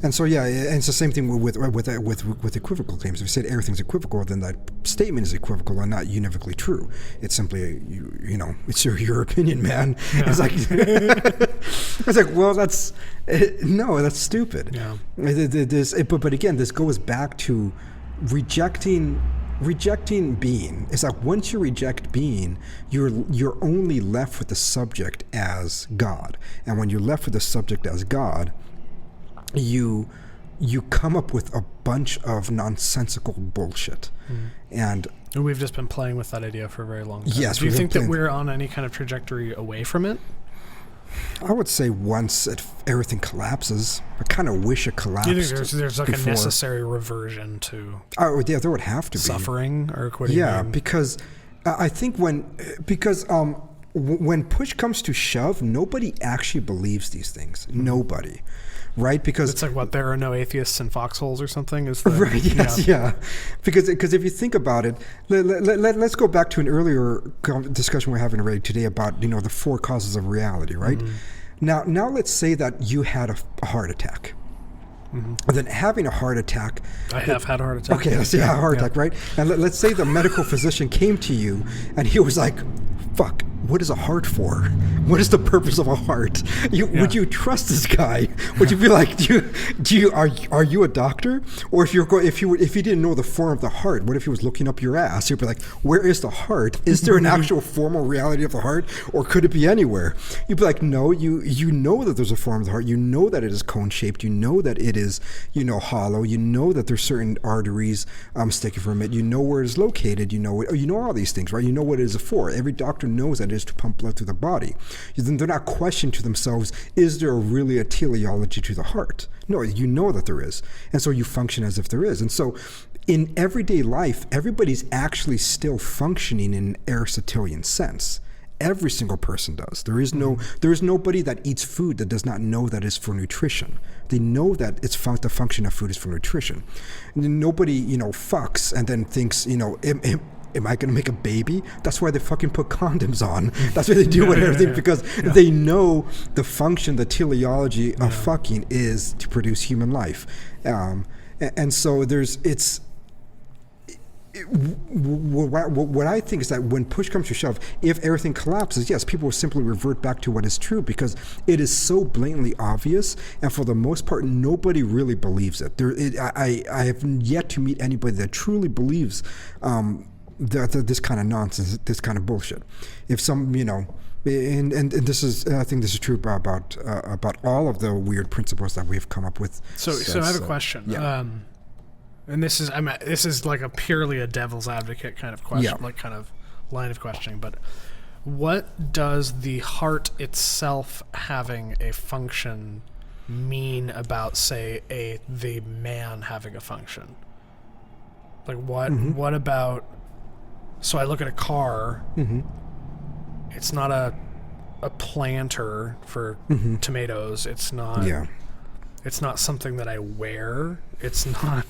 And so, yeah, and it's the same thing with equivocal claims. If you said everything's equivocal, then that statement is equivocal and not univocally true. It's simply, it's your opinion, man. Yeah. It's like, well, that's stupid. Yeah. But again, this goes back to rejecting being. It's like once you reject being, you're only left with the subject as God. And when you're left with the subject as God, you come up with a bunch of nonsensical bullshit. And we've just been playing with that idea for a very long time. Yes. Do you think that we're on any kind of trajectory away from it? I would say once everything collapses, I kind of wish it collapsed. Do you think there's like before. a necessary reversion to there would have to be suffering, or what do you mean? Because I think when push comes to shove, nobody actually believes these things. Nobody. Right, because it's like what, there are no atheists in foxholes or something. Right? Yes, yeah. Because if you think about it, let's go back to an earlier discussion we're having already today about the 4 causes of reality. Right. Mm-hmm. Now let's say that you had a heart attack. Mm-hmm. And then having a heart attack. I have had a heart attack. Okay, let's say a heart attack, right? And let's say the medical physician came to you and he was like, "Fuck, what is a heart for? What is the purpose of a heart?" Would you trust this guy? Would you be like, are you a doctor? Or if you didn't know the form of the heart, what if he was looking up your ass? You'd be like, "Where is the heart? Is there an actual formal reality of the heart, or could it be anywhere?" You'd be like, "No, you know that there's a form of the heart. You know that it is cone shaped. You know that it is hollow. You know that there's certain arteries sticking from it. You know where it is located. You know all these things, right? You know what it is for. Every doctor knows that it is to pump blood through the body. Then they're not questioning to themselves, is there really a teleology to the heart? No, you know that there is. And so you function as if there is. And so in everyday life, everybody's actually still functioning in an Aristotelian sense. Every single person does. There is nobody that eats food that does not know that it's for nutrition. They know that the function of food is for nutrition. And nobody, fucks and then thinks, am I going to make a baby? That's why they fucking put condoms on. That's why they do everything, because they know the function, the teleology of fucking is to produce human life. And so what I think is that when push comes to shove, if everything collapses, yes, people will simply revert back to what is true, because it is so blatantly obvious, and for the most part, nobody really believes it. I have yet to meet anybody that truly believes this kind of nonsense, this kind of bullshit. If some, and this is, I think this is true about all of the weird principles that we've come up with. So I have a question. Yeah. And this is like a purely a devil's advocate kind of question, like kind of line of questioning. But what does the heart itself having a function mean about, say, the man having a function? Like what about? So I look at a car. Mm-hmm. It's not a planter for tomatoes. It's not. Yeah. It's not something that I wear. It's not.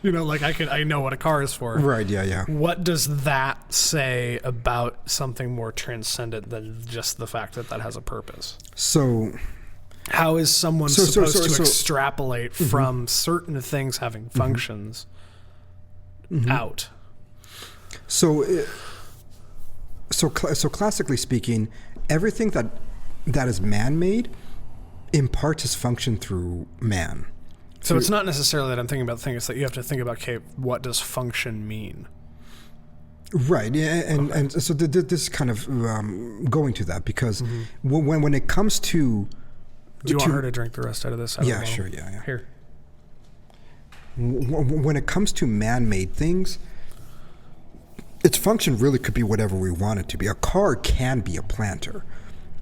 I know what a car is for. Right, yeah. What does that say about something more transcendent than just the fact that has a purpose? So, how is someone supposed to extrapolate from certain things having functions out? So classically speaking, everything that is man-made imparts its function through man. So it's not necessarily that I'm thinking about things, that you have to think about, okay, what does function mean? Right, and so this is kind of going to that, because when it comes to... Do you want her to drink the rest out of this? Yeah, sure, yeah. Here. When it comes to man-made things, its function really could be whatever we want it to be. A car can be a planter.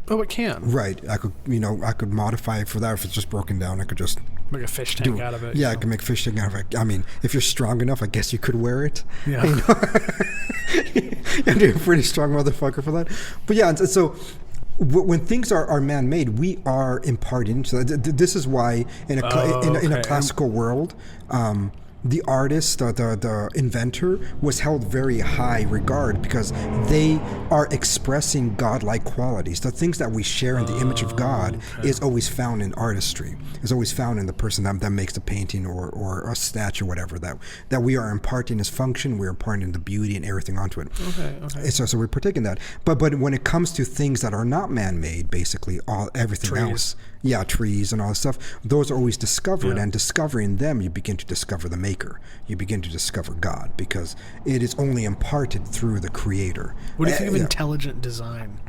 Oh, it can. Right. I could modify it for that. If it's just broken down, I could just make a fish tank out of it. Yeah, I can make a fish tank out of it. I mean, if you're strong enough, I guess you could wear it. Yeah. You're a pretty strong motherfucker for that. But yeah, so when things are man-made, we are imparting into that. This is why in a classical world, the artist, the inventor, was held very high regard because they are expressing godlike qualities. The things that we share in the image of God is always found in artistry. Is always found in the person that makes the painting or a statue, whatever, that we are imparting as function, we're imparting the beauty and everything onto it. Okay. So we're partaking that. But when it comes to things that are not man-made, basically everything Trees. else, trees and all that stuff, those are always discovered, and discovering them, you begin to discover the maker. You begin to discover God, because it is only imparted through the creator. What do you think of intelligent design?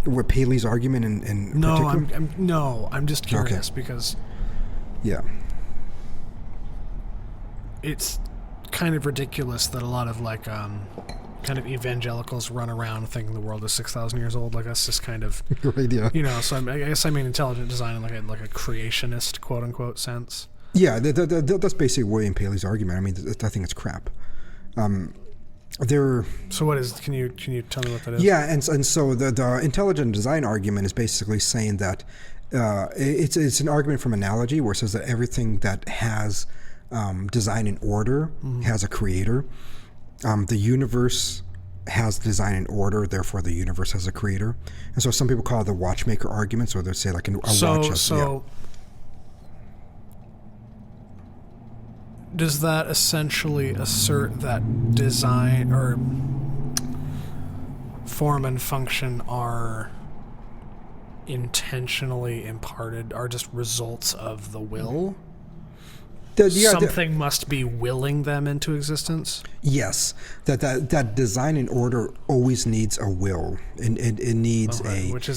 What Paley's argument in particular? I'm just curious because it's kind of ridiculous that a lot of kind of evangelicals run around thinking the world is 6,000 years old. Like, that's just kind of right, yeah. So I guess I mean intelligent design in like a creationist quote unquote sense. Yeah, that's basically William Paley's argument. I mean, I think it's crap. So what is? Can you tell me what that is? Yeah, and so the intelligent design argument is basically saying that it's an argument from analogy where it says that everything that has design and order has a creator. The universe has design and order, therefore the universe has a creator. And so some people call it the Watchmaker Arguments, or they say like a watch has... Does that essentially assert that design or form and function are intentionally imparted, are just results of the will? Something must be willing them into existence? Yes. That design and order always needs a will. And it needs which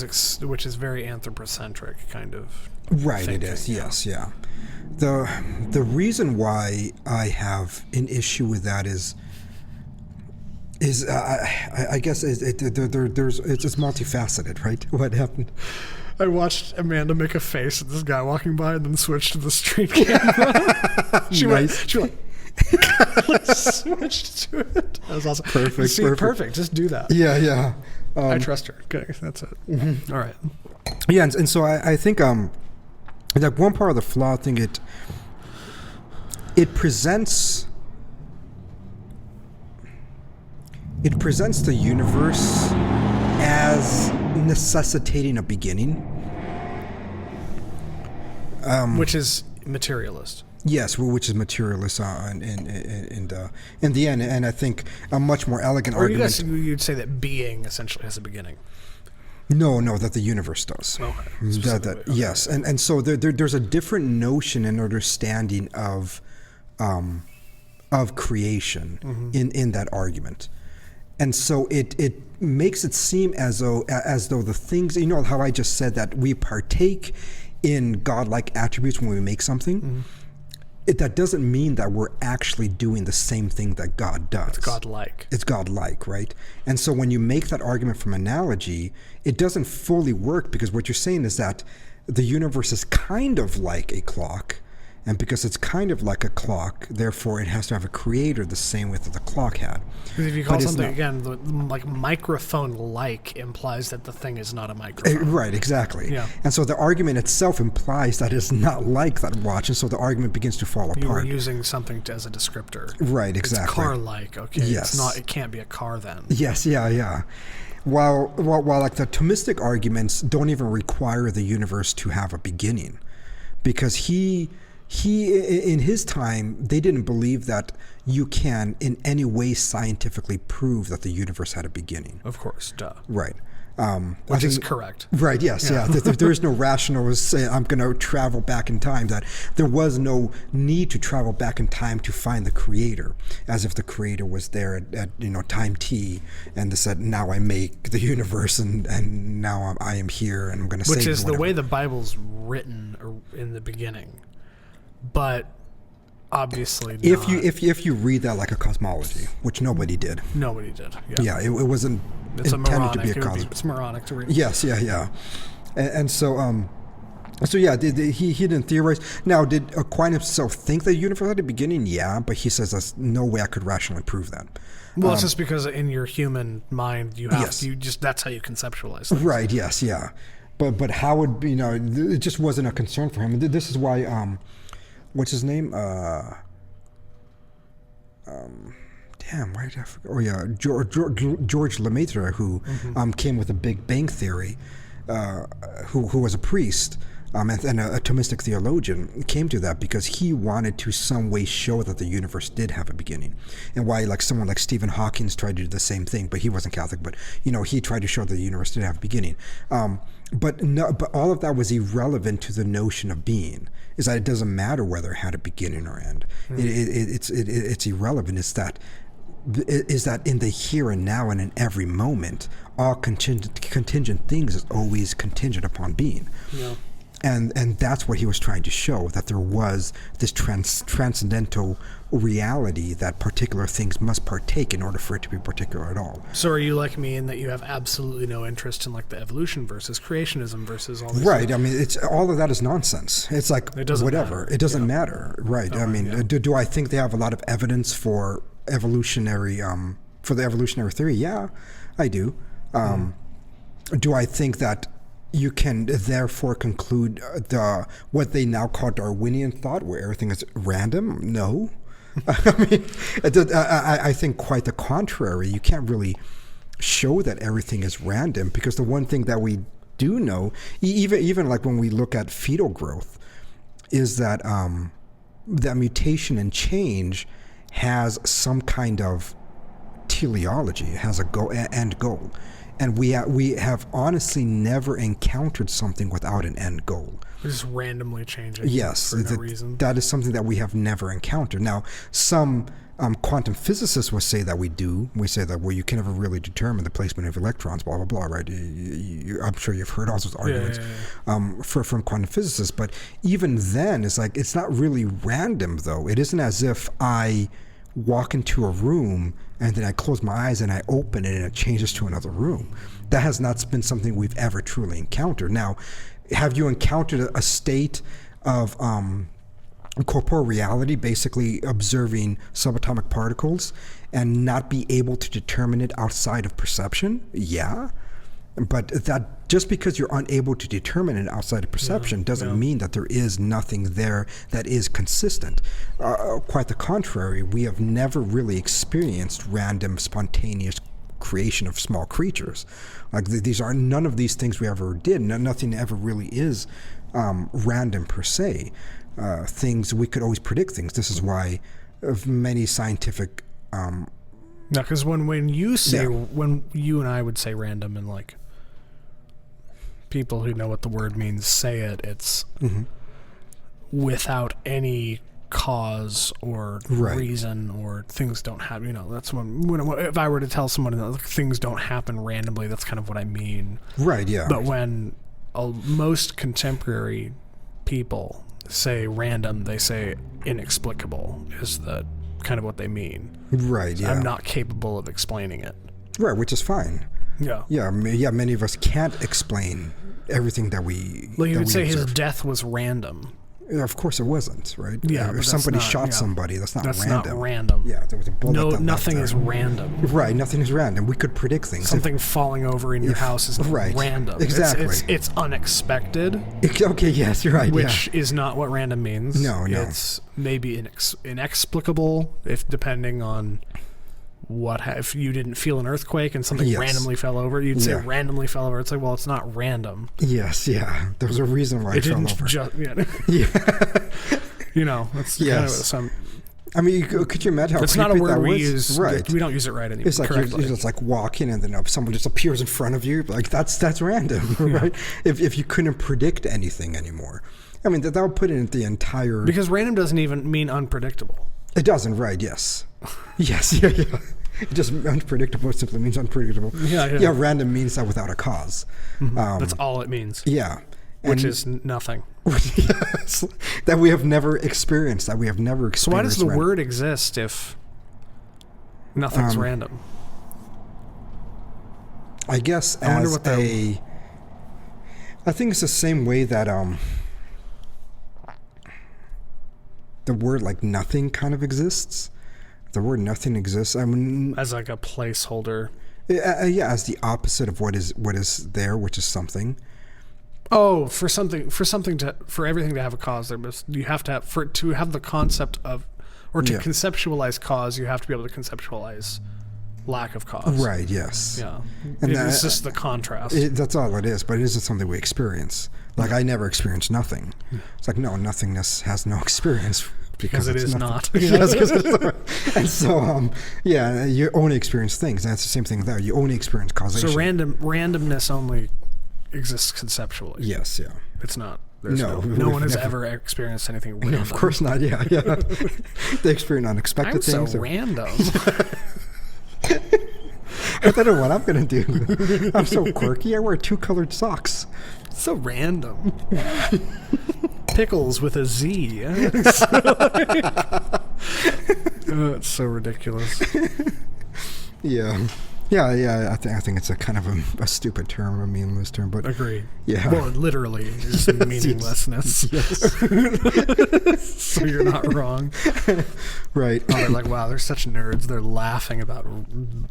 is very anthropocentric kind of right, thinking, it is, yes, yeah. The reason why I have an issue with that is I guess it's multifaceted, right? What happened? I watched Amanda make a face at this guy walking by and then switched to the street camera. She went switched to it. That was awesome. Perfect. Just do that. Yeah. I trust her. Okay, that's it. Mm-hmm. All right. Yeah, and so I think like one part of the flaw thing, it presents the universe as necessitating a beginning, which is materialist. Yes, which is materialist in the end, and I think a much more elegant argument. You'd say that being essentially has a beginning. No, that the universe does. Okay. Yes, and so there's a different notion and understanding of creation in that argument. And so it makes it seem as though the things, how I just said that we partake in godlike attributes when we make something, that doesn't mean that we're actually doing the same thing that God does. It's godlike, right? And so when you make that argument from analogy, it doesn't fully work, because what you're saying is that the universe is kind of like a clock, and because it's kind of like a clock, therefore it has to have a creator the same way that the clock had. Because if you call something, again, like microphone-like implies that the thing is not a microphone. Right, exactly. Yeah. And so the argument itself implies that it's not like that watch, and so the argument begins to fall apart. You were using something as a descriptor. Right, exactly. It's car-like, okay. Yes. It can't be a car then. Yes, yeah. While like the Thomistic arguments don't even require the universe to have a beginning, because he in his time, they didn't believe that you can in any way scientifically prove that the universe had a beginning. Of course, duh. Right. Which is correct. Right, yes, yeah. There is no rational say I'm going to travel back in time. That there was no need to travel back in time to find the creator, as if the creator was there at time t, and they said, now I make the universe, and now I am here, and I'm going to save. Which is the way the Bible's written in the beginning. But obviously not. If you read that like a cosmology, which nobody did. Nobody did. Yeah, it wasn't intended to be a cosmology. It's moronic to read. Yes, yeah. And so he didn't theorize. Now, did Aquinas himself think the universe had a beginning? Yeah, but he says there's no way I could rationally prove that. Well, it's just because in your human mind that's how you conceptualize things. Right. Yes. Yeah. But how would it just wasn't a concern for him. This is why what's his name? Damn, why did I forget? Oh yeah, George Lemaitre, who came with the Big Bang Theory, who was a priest and a Thomistic theologian, came to that because he wanted to some way show that the universe did have a beginning, and why like someone like Stephen Hawking tried to do the same thing, but he wasn't Catholic, but he tried to show that the universe did have a beginning. But all of that was irrelevant to the notion of being. Is that it doesn't matter whether it had a beginning or end. It's irrelevant. It's that. Is that in the here and now and in every moment, all contingent things is always contingent upon being. Yeah. And that's what he was trying to show, that there was this transcendental reality that particular things must partake in order for it to be particular at all. So are you like me in that you have absolutely no interest in like the evolution versus creationism versus all this? Right. Stuff? I mean, it's all of that is nonsense. It's like it doesn't whatever. Matter. It doesn't matter. Right. Oh, I mean, do I think they have a lot of evidence for evolutionary for the evolutionary theory? Yeah, I do. Do I think that you can therefore conclude what they now call Darwinian thought, where everything is random? No. I mean, I think quite the contrary. You can't really show that everything is random, because the one thing that we do know, even like when we look at fetal growth, is that that mutation and change has some kind of teleology. It has a end goal. And we have honestly never encountered something without an end goal. Just randomly changing. Yes, for no reason. That is something that we have never encountered. Now, some quantum physicists will say that we do. We say that, well, you can never really determine the placement of electrons, blah, blah, blah, right? I'm sure you've heard all those arguments from quantum physicists. But even then, it's not really random, though. It isn't as if I walk into a room and then I close my eyes and I open it and it changes to another room. That has not been something we've ever truly encountered. Now, have you encountered a state of corporeal reality, basically observing subatomic particles and not be able to determine it outside of perception? Yeah. But that just because you're unable to determine it outside of perception doesn't mean that there is nothing there that is consistent. Quite the contrary, we have never really experienced random, spontaneous creation of small creatures. Like these are none of these things we ever did. Nothing ever really is random per se. Things we could always predict things. This is why of many scientific. No, because when you say when you and I would say random, and like people who know what the word means say it, it's without any cause or reason, or things don't happen. That's when if I were to tell someone that things don't happen randomly, that's kind of what I mean. Right. Yeah. But when most contemporary people say random, they say inexplicable is the kind of what they mean. Right. Yeah. I'm not capable of explaining it. Right, which is fine. Yeah. Yeah. Many of us can't explain everything that we. Well, you would say observe. his death was random. Of course, it wasn't, right? Yeah, if somebody shot somebody, that's not random. That's not random. Yeah, there was a bullet. Nothing is random. Right, nothing is random. We could predict things. Something falling over in your house is random. Exactly. It's unexpected. Okay, yes, you're right. Which is not what random means. No. It's maybe inexplicable, if depending on if you didn't feel an earthquake and something randomly fell over, you'd say randomly fell over. It's like, well, it's not random. Yes, yeah. There's a reason why it fell over. It's kind of some. I mean, could you imagine how it's not a word we was? use. Right. We don't use it right anymore. It's like you're just like walking and then someone just appears in front of you. Like that's random, right? If you couldn't predict anything anymore. I mean, that would put it in the entire. Because random doesn't even mean unpredictable. It doesn't, right? Yes. Yes. Yeah. It just unpredictable simply means unpredictable. Yeah. Random means that without a cause. That's all it means. Yeah. Which is nothing. Yes. That we have never experienced. So why does the word exist if nothing's random? I guess I think it's the same way that the word like nothing kind of exists. The word nothing exists. I mean, as like a placeholder. As the opposite of what is there, which is something. Oh, for everything to have a cause, you have to have the concept of, Or to conceptualize cause, you have to be able to conceptualize lack of cause. Right, yes. Yeah. And it's just the contrast. That's all it is, but it isn't something we experience. Like, I never experienced nothing. It's like, no, nothingness has no experience. Because it is not. Yes, 'cause it's not. And so, you only experience things. And that's the same thing there. You only experience causation. So randomness only exists conceptually. Yes, yeah. It's not. No one has ever experienced anything random. No, of course not. Yeah. They experience unexpected things. So random. I don't know what I'm going to do. I'm so quirky. I wear 2 colored socks. So random. Pickles with a Z. It's so ridiculous. Yeah. I think it's a kind of a stupid term, a meaningless term, but agreed. Yeah. Well, literally, just meaninglessness. Yes. So you're not wrong. Right. Oh, they're like, wow, they're such nerds. They're laughing about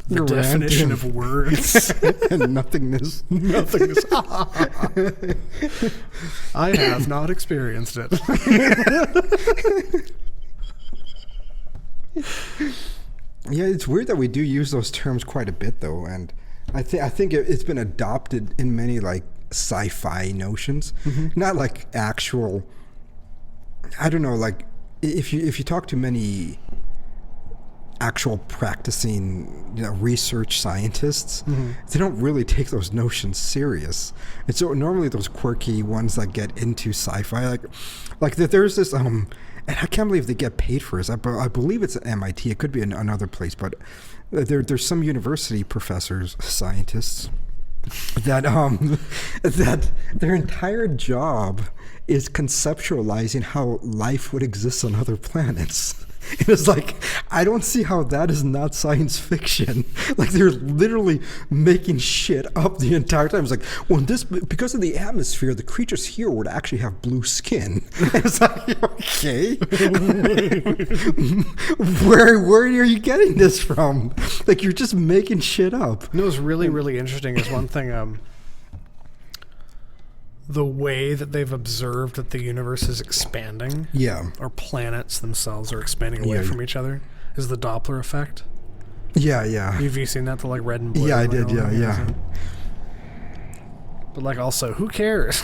the definition of words and nothingness. Nothingness. I have not experienced it. Yeah, it's weird that we do use those terms quite a bit, though, and I think it's been adopted in many like sci-fi notions, not like actual. I don't know, like if you talk to many actual practicing research scientists, they don't really take those notions serious. And so normally those quirky ones that get into sci-fi, like there's this and I can't believe they get paid for this. I believe it's at MIT. It could be in another place, but there's some university professors, scientists, that that their entire job is conceptualizing how life would exist on other planets. It was like, I don't see how that is not science fiction. Like, they're literally making shit up the entire time. It's like, well, because of the atmosphere, the creatures here would actually have blue skin. It's like, okay. Where are you getting this from? Like, you're just making shit up. You know what's really, really interesting is one thing, the way that they've observed that the universe is expanding, or planets themselves are expanding away from each other, is the Doppler effect. Yeah. Have you seen that, the like red and blue? Yeah, I did. Yeah. But like, also, who cares?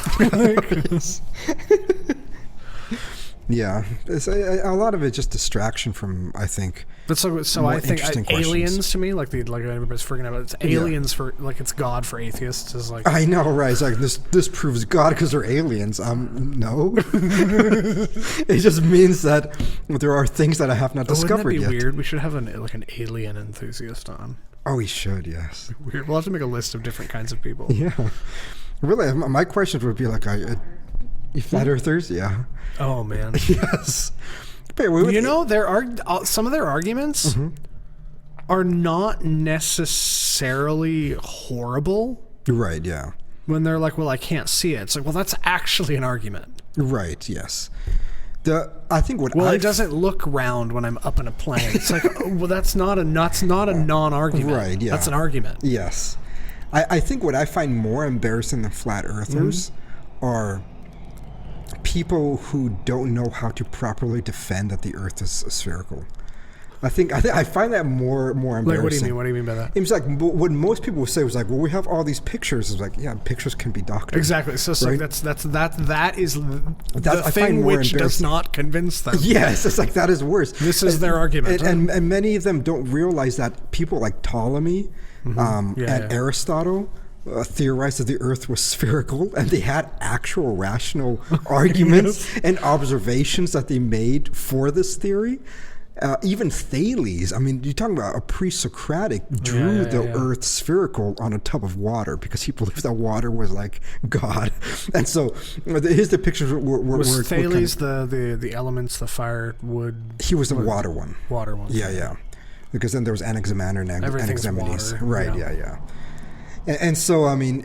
Yeah, it's a lot of it just distraction from, I think. But so I think aliens to me, like everybody's freaking out. It's aliens for like it's God for atheists is like. I know, right? It's like this proves God because they're aliens. No, it just means that there are things that I have not discovered yet. Wouldn't that be weird? We should have an alien enthusiast on. Oh, we should. Yes. Weird. We'll have to make a list of different kinds of people. Yeah, really. My questions would be like, flat earthers? Yeah. Oh man. Yes. There are some of their arguments are not necessarily horrible. Right. Yeah. When they're like, well, I can't see it. It's like, well, that's actually an argument. Right. Yes. I think what it doesn't look round when I'm up in a plane. It's like, well, that's not a non-argument. Right. Yeah. That's an argument. Yes. I think what I find more embarrassing than flat earthers are people who don't know how to properly defend that the Earth is spherical. I find that more embarrassing. Like, what do you mean? What do you mean by that? It's like what most people would say was like, well, we have all these pictures. It's like, yeah, pictures can be doctored. Exactly. So right? that is the thing which does not convince them. Yes, it's like that is worse. This is their argument, and many of them don't realize that people like Ptolemy and Aristotle theorized that the Earth was spherical, and they had actual rational arguments and observations that they made for this theory. Even Thales, I mean, you're talking about a pre-Socratic drew the Earth spherical on a tub of water because he believed that water was like God. And so here's the pictures. Was Thales the elements, the fire, wood? He was the water one. Water one. Yeah. Because then there was Anaximander and Anaximenes. Water. Right, yeah. And so, I mean,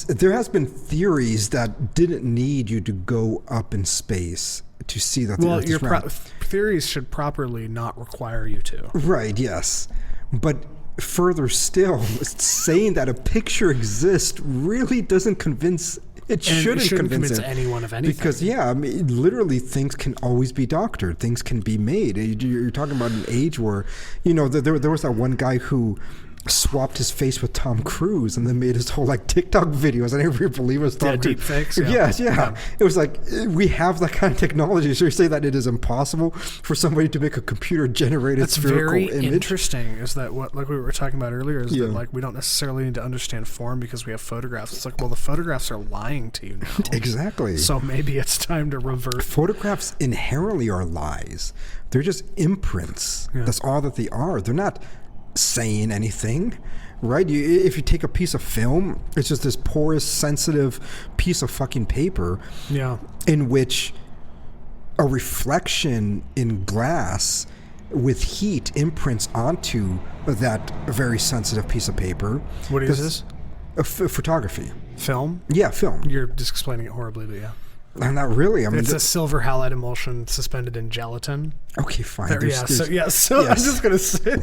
there has been theories that didn't need you to go up in space to see that the Earth is round. Theories should properly not require you to. Right, yes. But further still, saying that a picture exists really doesn't convince It shouldn't convince anyone of anything. Because, I mean, literally things can always be doctored. Things can be made. You're talking about an age where, there was that one guy who swapped his face with Tom Cruise and then made his whole TikTok videos. I didn't really believe it was Tom Cruise. Deep fakes. Yeah. It was like, we have that kind of technology. So you say that it is impossible for somebody to make a computer generated spherical image. That's very interesting. Is that what, like we were talking about earlier, is that we don't necessarily need to understand form because we have photographs. It's like, well, the photographs are lying to you now. Exactly. So maybe it's time to revert. Photographs inherently are lies. They're just imprints. Yeah. That's all that they are. They're not saying anything, right? If you take a piece of film, it's just this porous, sensitive piece of fucking paper, in which a reflection in glass with heat imprints onto that very sensitive piece of paper. What is this? Photography. Film? Yeah, film. You're just explaining it horribly, but yeah. Not really. I mean, it's a silver halide emulsion suspended in gelatin. Okay, fine. So yes. I'm just going to say,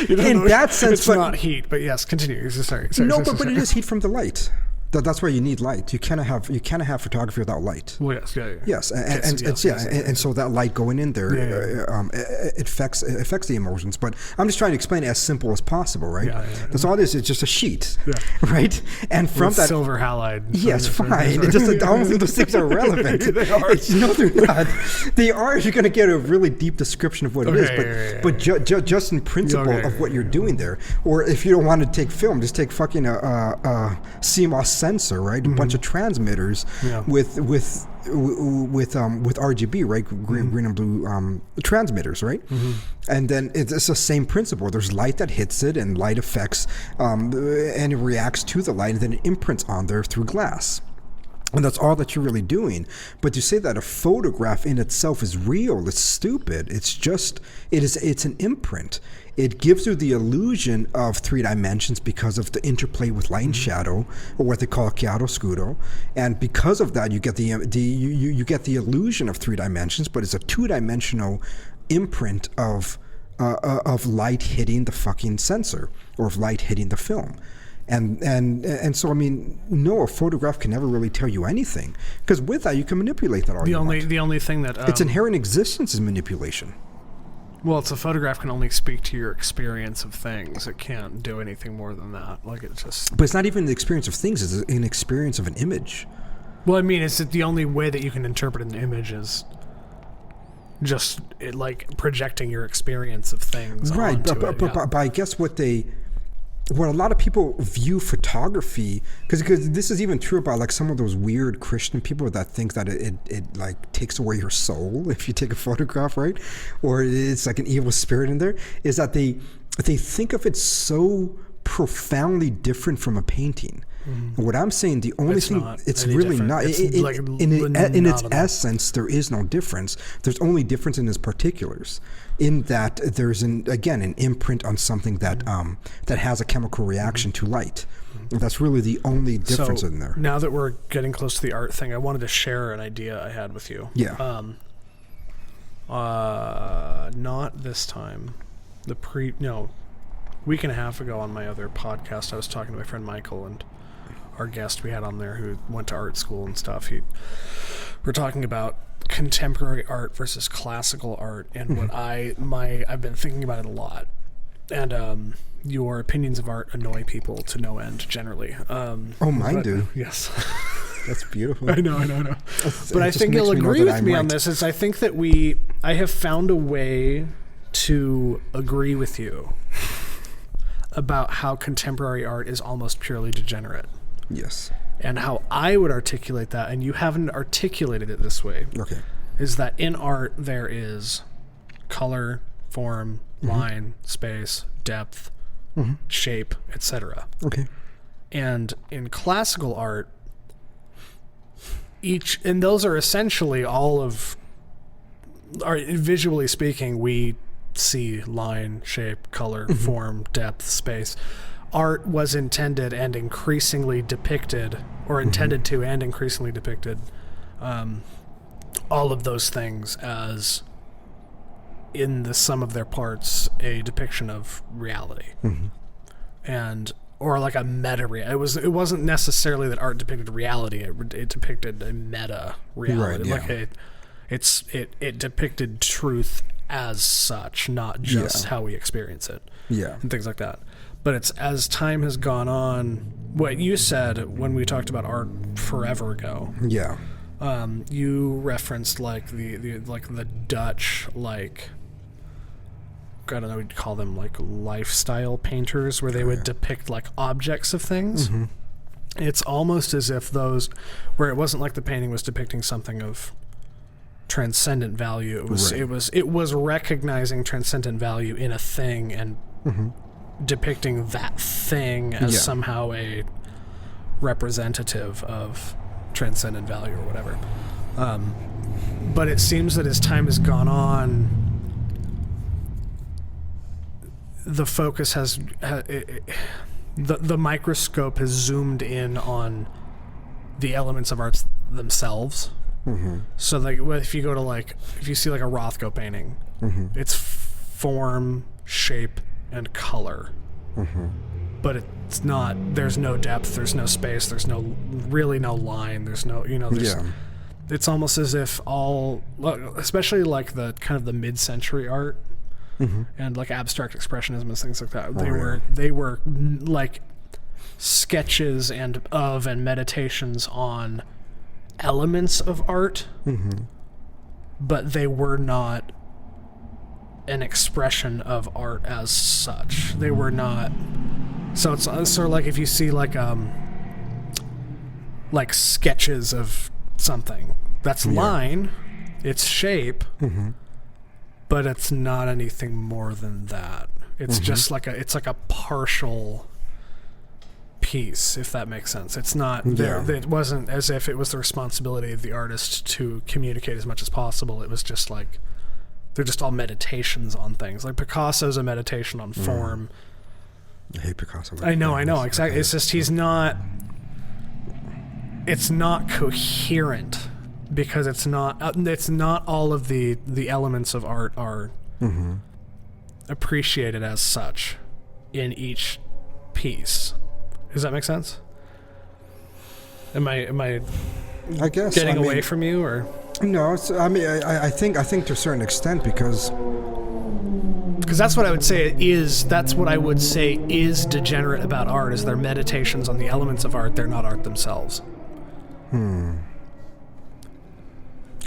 in that sense, it's not heat, but yes, continue. Sorry. But it is heat from the light. That's why you need light. You cannot have photography without light. Well, yes, Yes, and so that light going in there, it affects the emotions. But I'm just trying to explain it as simple as possible, right? That's all it is. It's just a sheet, right? And from with that silver halide. Yes, fine. It just I don't think those things are relevant. They are. No, they're not. They are if you're going to get a really deep description of what it is. But just in principle of what you're doing there, or if you don't want to take film, just take fucking CMOS sensor, right? A bunch of transmitters with RGB, right? Green and blue transmitters, right? And then it's the same principle. There's light that hits it, and light affects, and it reacts to the light, and then it imprints on there through glass. And that's all that you're really doing. But to say that a photograph in itself is real, it's stupid. It's an imprint. It gives you the illusion of 3 dimensions because of the interplay with light and shadow, or what they call chiaroscuro. And because of that, you get you get the illusion of 3 dimensions, but it's a 2-dimensional imprint of light hitting the fucking sensor, or of light hitting the film. And so, I mean, no, a photograph can never really tell you anything, because with that you can manipulate that all you want. The only thing that its inherent existence is manipulation. Well, it's a photograph can only speak to your experience of things. It can't do anything more than that. Like, it just. But it's not even the experience of things; it's an experience of an image. Well, I mean, it's the only way that you can interpret an image is just projecting your experience of things. Right, but I guess what a lot of people view photography, because this is even true about some of those weird Christian people that think that it takes away your soul if you take a photograph, right? Or it's like an evil spirit in there, is that they think of it so profoundly different from a painting. Mm-hmm. What I'm saying, the only thing, it's really different. Not. In its essence, there is no difference. There's only difference in its particulars. In that there's an imprint on something that that has a chemical reaction to light. That's really the only difference in there. Now that we're getting close to the art thing, I wanted to share an idea I had with you. Yeah. Not this time. Week and a half ago on my other podcast, I was talking to my friend Michael, and our guest we had on there who went to art school and stuff. We're talking about contemporary art versus classical art, and what I've been thinking about it a lot. And your opinions of art annoy people to no end, generally. Mine do. Yes. That's beautiful. I know. But I think you'll agree with me on this. Is I think that I have found a way to agree with you about how contemporary art is almost purely degenerate. Yes. And how I would articulate that, and you haven't articulated it this way, is that in art there is color, form, line, space, depth, shape, etc. Okay. And in classical art, and those are essentially all of, visually speaking, we see line, shape, color, form, depth, space. Art was intended and increasingly depicted, or intended to and increasingly depicted, all of those things as, in the sum of their parts, a depiction of reality. And or like a meta reality. It wasn't necessarily that art depicted reality. It depicted a meta reality. Right, yeah. Like it depicted truth as such, not just how we experience it. Yeah. And things like that. But it's as time has gone on, what you said when we talked about art forever ago. Yeah. You referenced like the Dutch, like, I don't know, we'd call them like lifestyle painters, where they would depict like objects of things. Mm-hmm. It's almost as if those, where it wasn't like the painting was depicting something of transcendent value. It was recognizing transcendent value in a thing and depicting that thing as somehow a representative of transcendent value or whatever. But it seems that as time has gone on, the focus has the microscope has zoomed in on the elements of arts themselves. Mm-hmm. So like if you go to like, if you see like a Rothko painting, it's form, shape, and color. But it's not, there's no depth, there's no space, there's really no line, there's no, it's almost as if all, especially like the kind of the mid-century art and like abstract expressionism and things like that, they were like sketches and meditations on elements of art, but they were not an expression of art as such. They were not. So it's sort of like if you see like sketches of something, that's line, it's shape, but it's not anything more than that. It's just like it's like a partial piece, if that makes sense. It's not it wasn't as if it was the responsibility of the artist to communicate as much as possible. It was just like they're just all meditations on things. Like Picasso's a meditation on form. I hate Picasso. I know, exactly. It's just it's not coherent because it's not all of the elements of art are appreciated as such in each piece. Does that make sense? Am I I guess getting away from you, or no? I think to a certain extent because that's what I would say is. That's what I would say is degenerate about art. Is their meditations on the elements of art. They're not art themselves.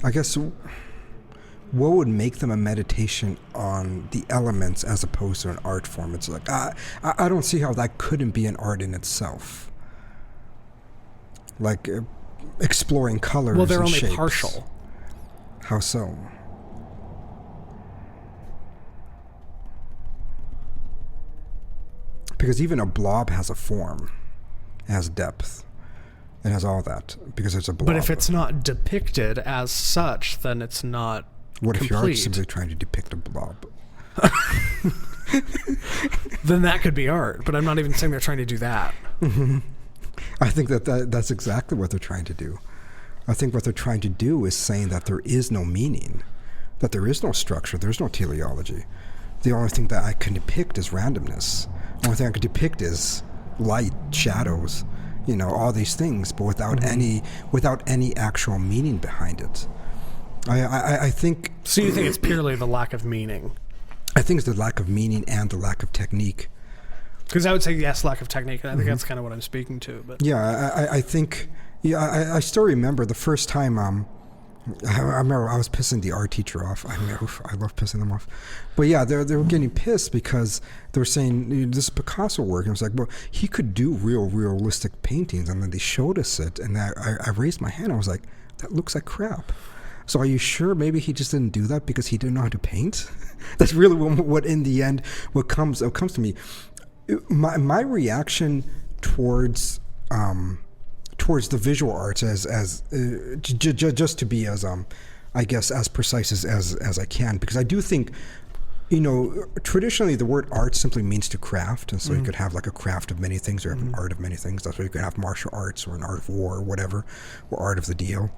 I guess what would make them a meditation on the elements as opposed to an art form? It's like I don't see how that couldn't be an art in itself. Like exploring colors. Well, they're and only shapes. partial. How so? Because even a blob has a form, it has depth, it has all that, because it's a blob. But if it's not depicted as such, then it's not What complete. if you are simply trying to depict a blob? Then that could be art, but I'm not even saying they're trying to do that. I think that's exactly what they're trying to do. I think what they're trying to do is saying that there is no meaning, that there is no structure, there's no teleology. The only thing that I can depict is randomness. The only thing I can depict is light, shadows, all these things, but without any actual meaning behind it. I think. So you think it's purely the lack of meaning? I think it's the lack of meaning and the lack of technique. Because I would say yes, lack of technique, and I think that's kind of what I'm speaking to. But yeah, I think. Yeah, I still remember the first time. I remember I was pissing the art teacher off. I love pissing them off. But yeah, they were getting pissed because they were saying this is Picasso work. And I was like, well, he could do realistic paintings. And then they showed us it, and I raised my hand. I was like, that looks like crap. So are you sure maybe he just didn't do that because he didn't know how to paint? That's really what in the end what comes to me. My reaction towards the visual arts as just to be as I guess as precise as I can, because I do think traditionally the word art simply means to craft, and so you could have like a craft of many things or an art of many things. That's why you could have martial arts or an art of war or whatever, or art of the deal.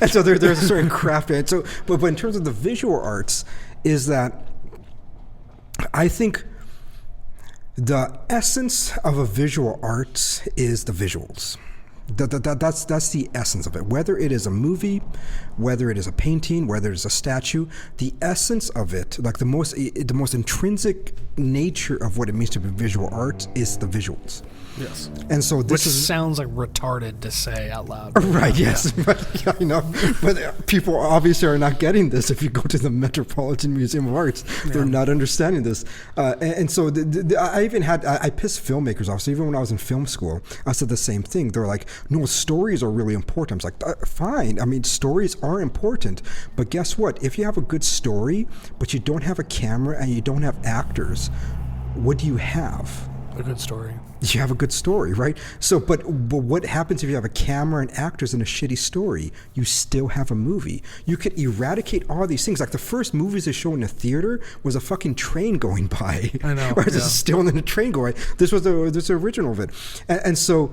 And so there's a certain craft. And so, but in terms of the visual arts, is that I think The essence of a visual art is the visuals. That's the essence of it. Whether it is a movie, whether it is a painting, whether it is a statue, the essence of it, like the most intrinsic nature of what it means to be visual art is the visuals. Yes. And so this sounds like retarded to say out loud. Right, yes. Yeah. But, but people obviously are not getting this. If you go to the Metropolitan Museum of Arts, they're not understanding this. And so I pissed filmmakers off. So even when I was in film school, I said the same thing. They're like, no, stories are really important. I was like, fine. I mean, stories are important. But guess what? If you have a good story, but you don't have a camera and you don't have actors, what do you have? A good story. You have a good story, right? So, but what happens if you have a camera and actors in a shitty story? You still have a movie. You could eradicate all these things. Like the first movies they show in the theater was a fucking train going by. I know. Right? This is still in a train going. This was the original of it. And so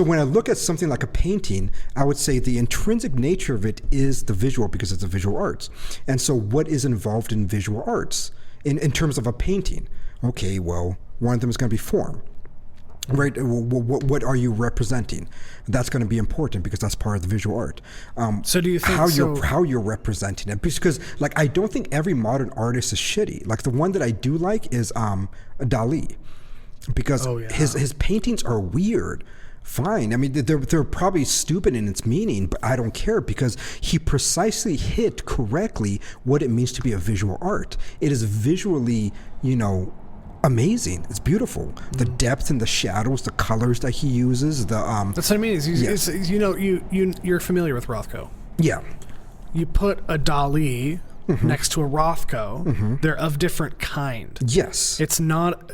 when I look at something like a painting, I would say the intrinsic nature of it is the visual because it's a visual arts. And so what is involved in visual arts in terms of a painting? Okay, well, one of them is going to be form. Right? What are you representing? That's going to be important because that's part of the visual art. So do you think how you're representing it? Because like I don't think every modern artist is shitty. Like the one that I do like is Dali, because his paintings are weird. Fine. I mean, they're probably stupid in its meaning, but I don't care because he precisely hit correctly what it means to be a visual art. It is visually, amazing. It's beautiful. The depth and the shadows, the colors that he uses. That's what I mean. You're familiar with Rothko. Yeah. You put a Dali next to a Rothko. They're of different kind. Yes. It's not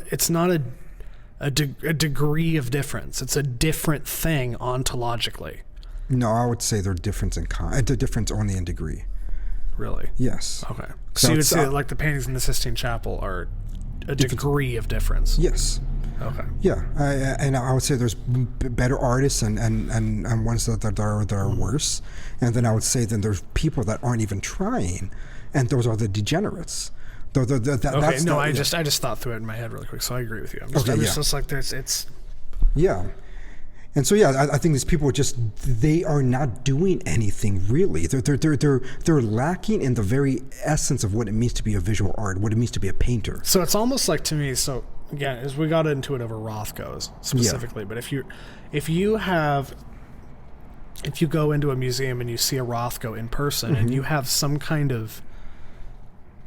a degree of difference. It's a different thing ontologically. No, I would say they're different in kind. They're different only in degree. Really? Yes. Okay. So you would say that, like the paintings in the Sistine Chapel are a degree of difference. Yes. Okay. Yeah, and I would say there's better artists and ones that are worse, and then I would say then there's people that aren't even trying, and those are the degenerates. I just thought through it in my head really quick, so I agree with you. I'm just like it's. Yeah. And so I think these people they are not doing anything really. They're lacking in the very essence of what it means to be a visual art, what it means to be a painter. So it's almost like to me. So again, as we got into it over Rothko's specifically, but if you go into a museum and you see a Rothko in person and you have some kind of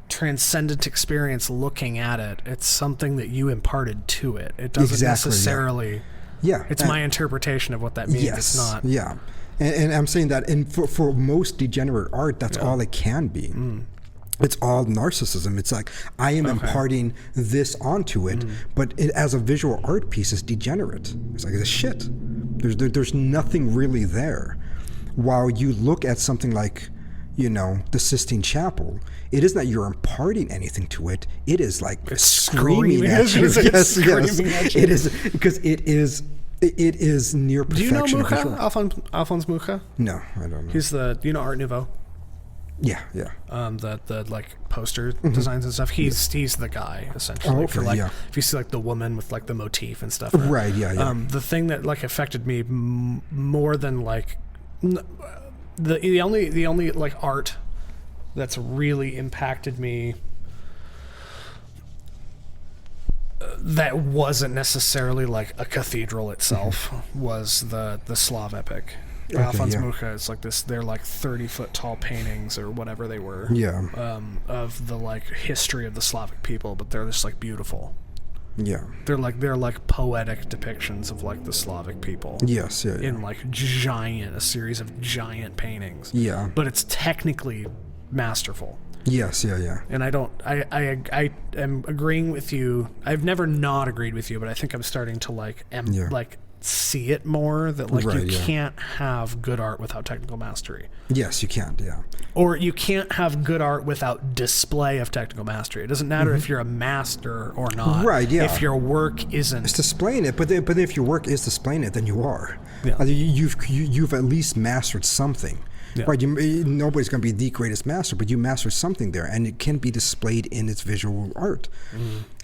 transcendent experience looking at it, it's something that you imparted to it. It doesn't necessarily. Yeah, it's my interpretation of what that means. Yes, it's not. Yeah, and I'm saying that, and for most degenerate art, that's all it can be. It's all narcissism. It's like I am imparting this onto it, but it, as a visual art piece, is degenerate. It's like this shit. There's nothing really there. While you look at something like, the Sistine Chapel, it isn't that you're imparting anything to it. It is like screaming at you. Yes. It is because it is near perfection. Do you know Mucha? Alphonse Mucha? No, I don't know. He's Art Nouveau? Yeah. The like poster designs and stuff. He's the guy essentially. If you see like the woman with like the motif and stuff. Right. Yeah. The thing that like affected me more than like the only like art that's really impacted me that wasn't necessarily like a cathedral itself was the Slav epic. Alphonse Mucha is like this. They're like 30-foot tall paintings or whatever they were. Yeah. Of the like history of the Slavic people, but they're just like beautiful. Yeah. They're like poetic depictions of like the Slavic people. Yes. Yeah. In like a series of giant paintings. Yeah. But it's technically masterful. Yes. Yeah. And I am agreeing with you. I've never not agreed with you, but I think I'm starting to like see it more that like you can't have good art without technical mastery. Yes, you can't. Yeah. Or you can't have good art without display of technical mastery. It doesn't matter if you're a master or not. Right. Yeah. If your work isn't, it's displaying it. But if your work is displaying it, then you are. Yeah. You've at least mastered something. right? Nobody's going to be the greatest master, but you master something there, and it can be displayed in its visual art.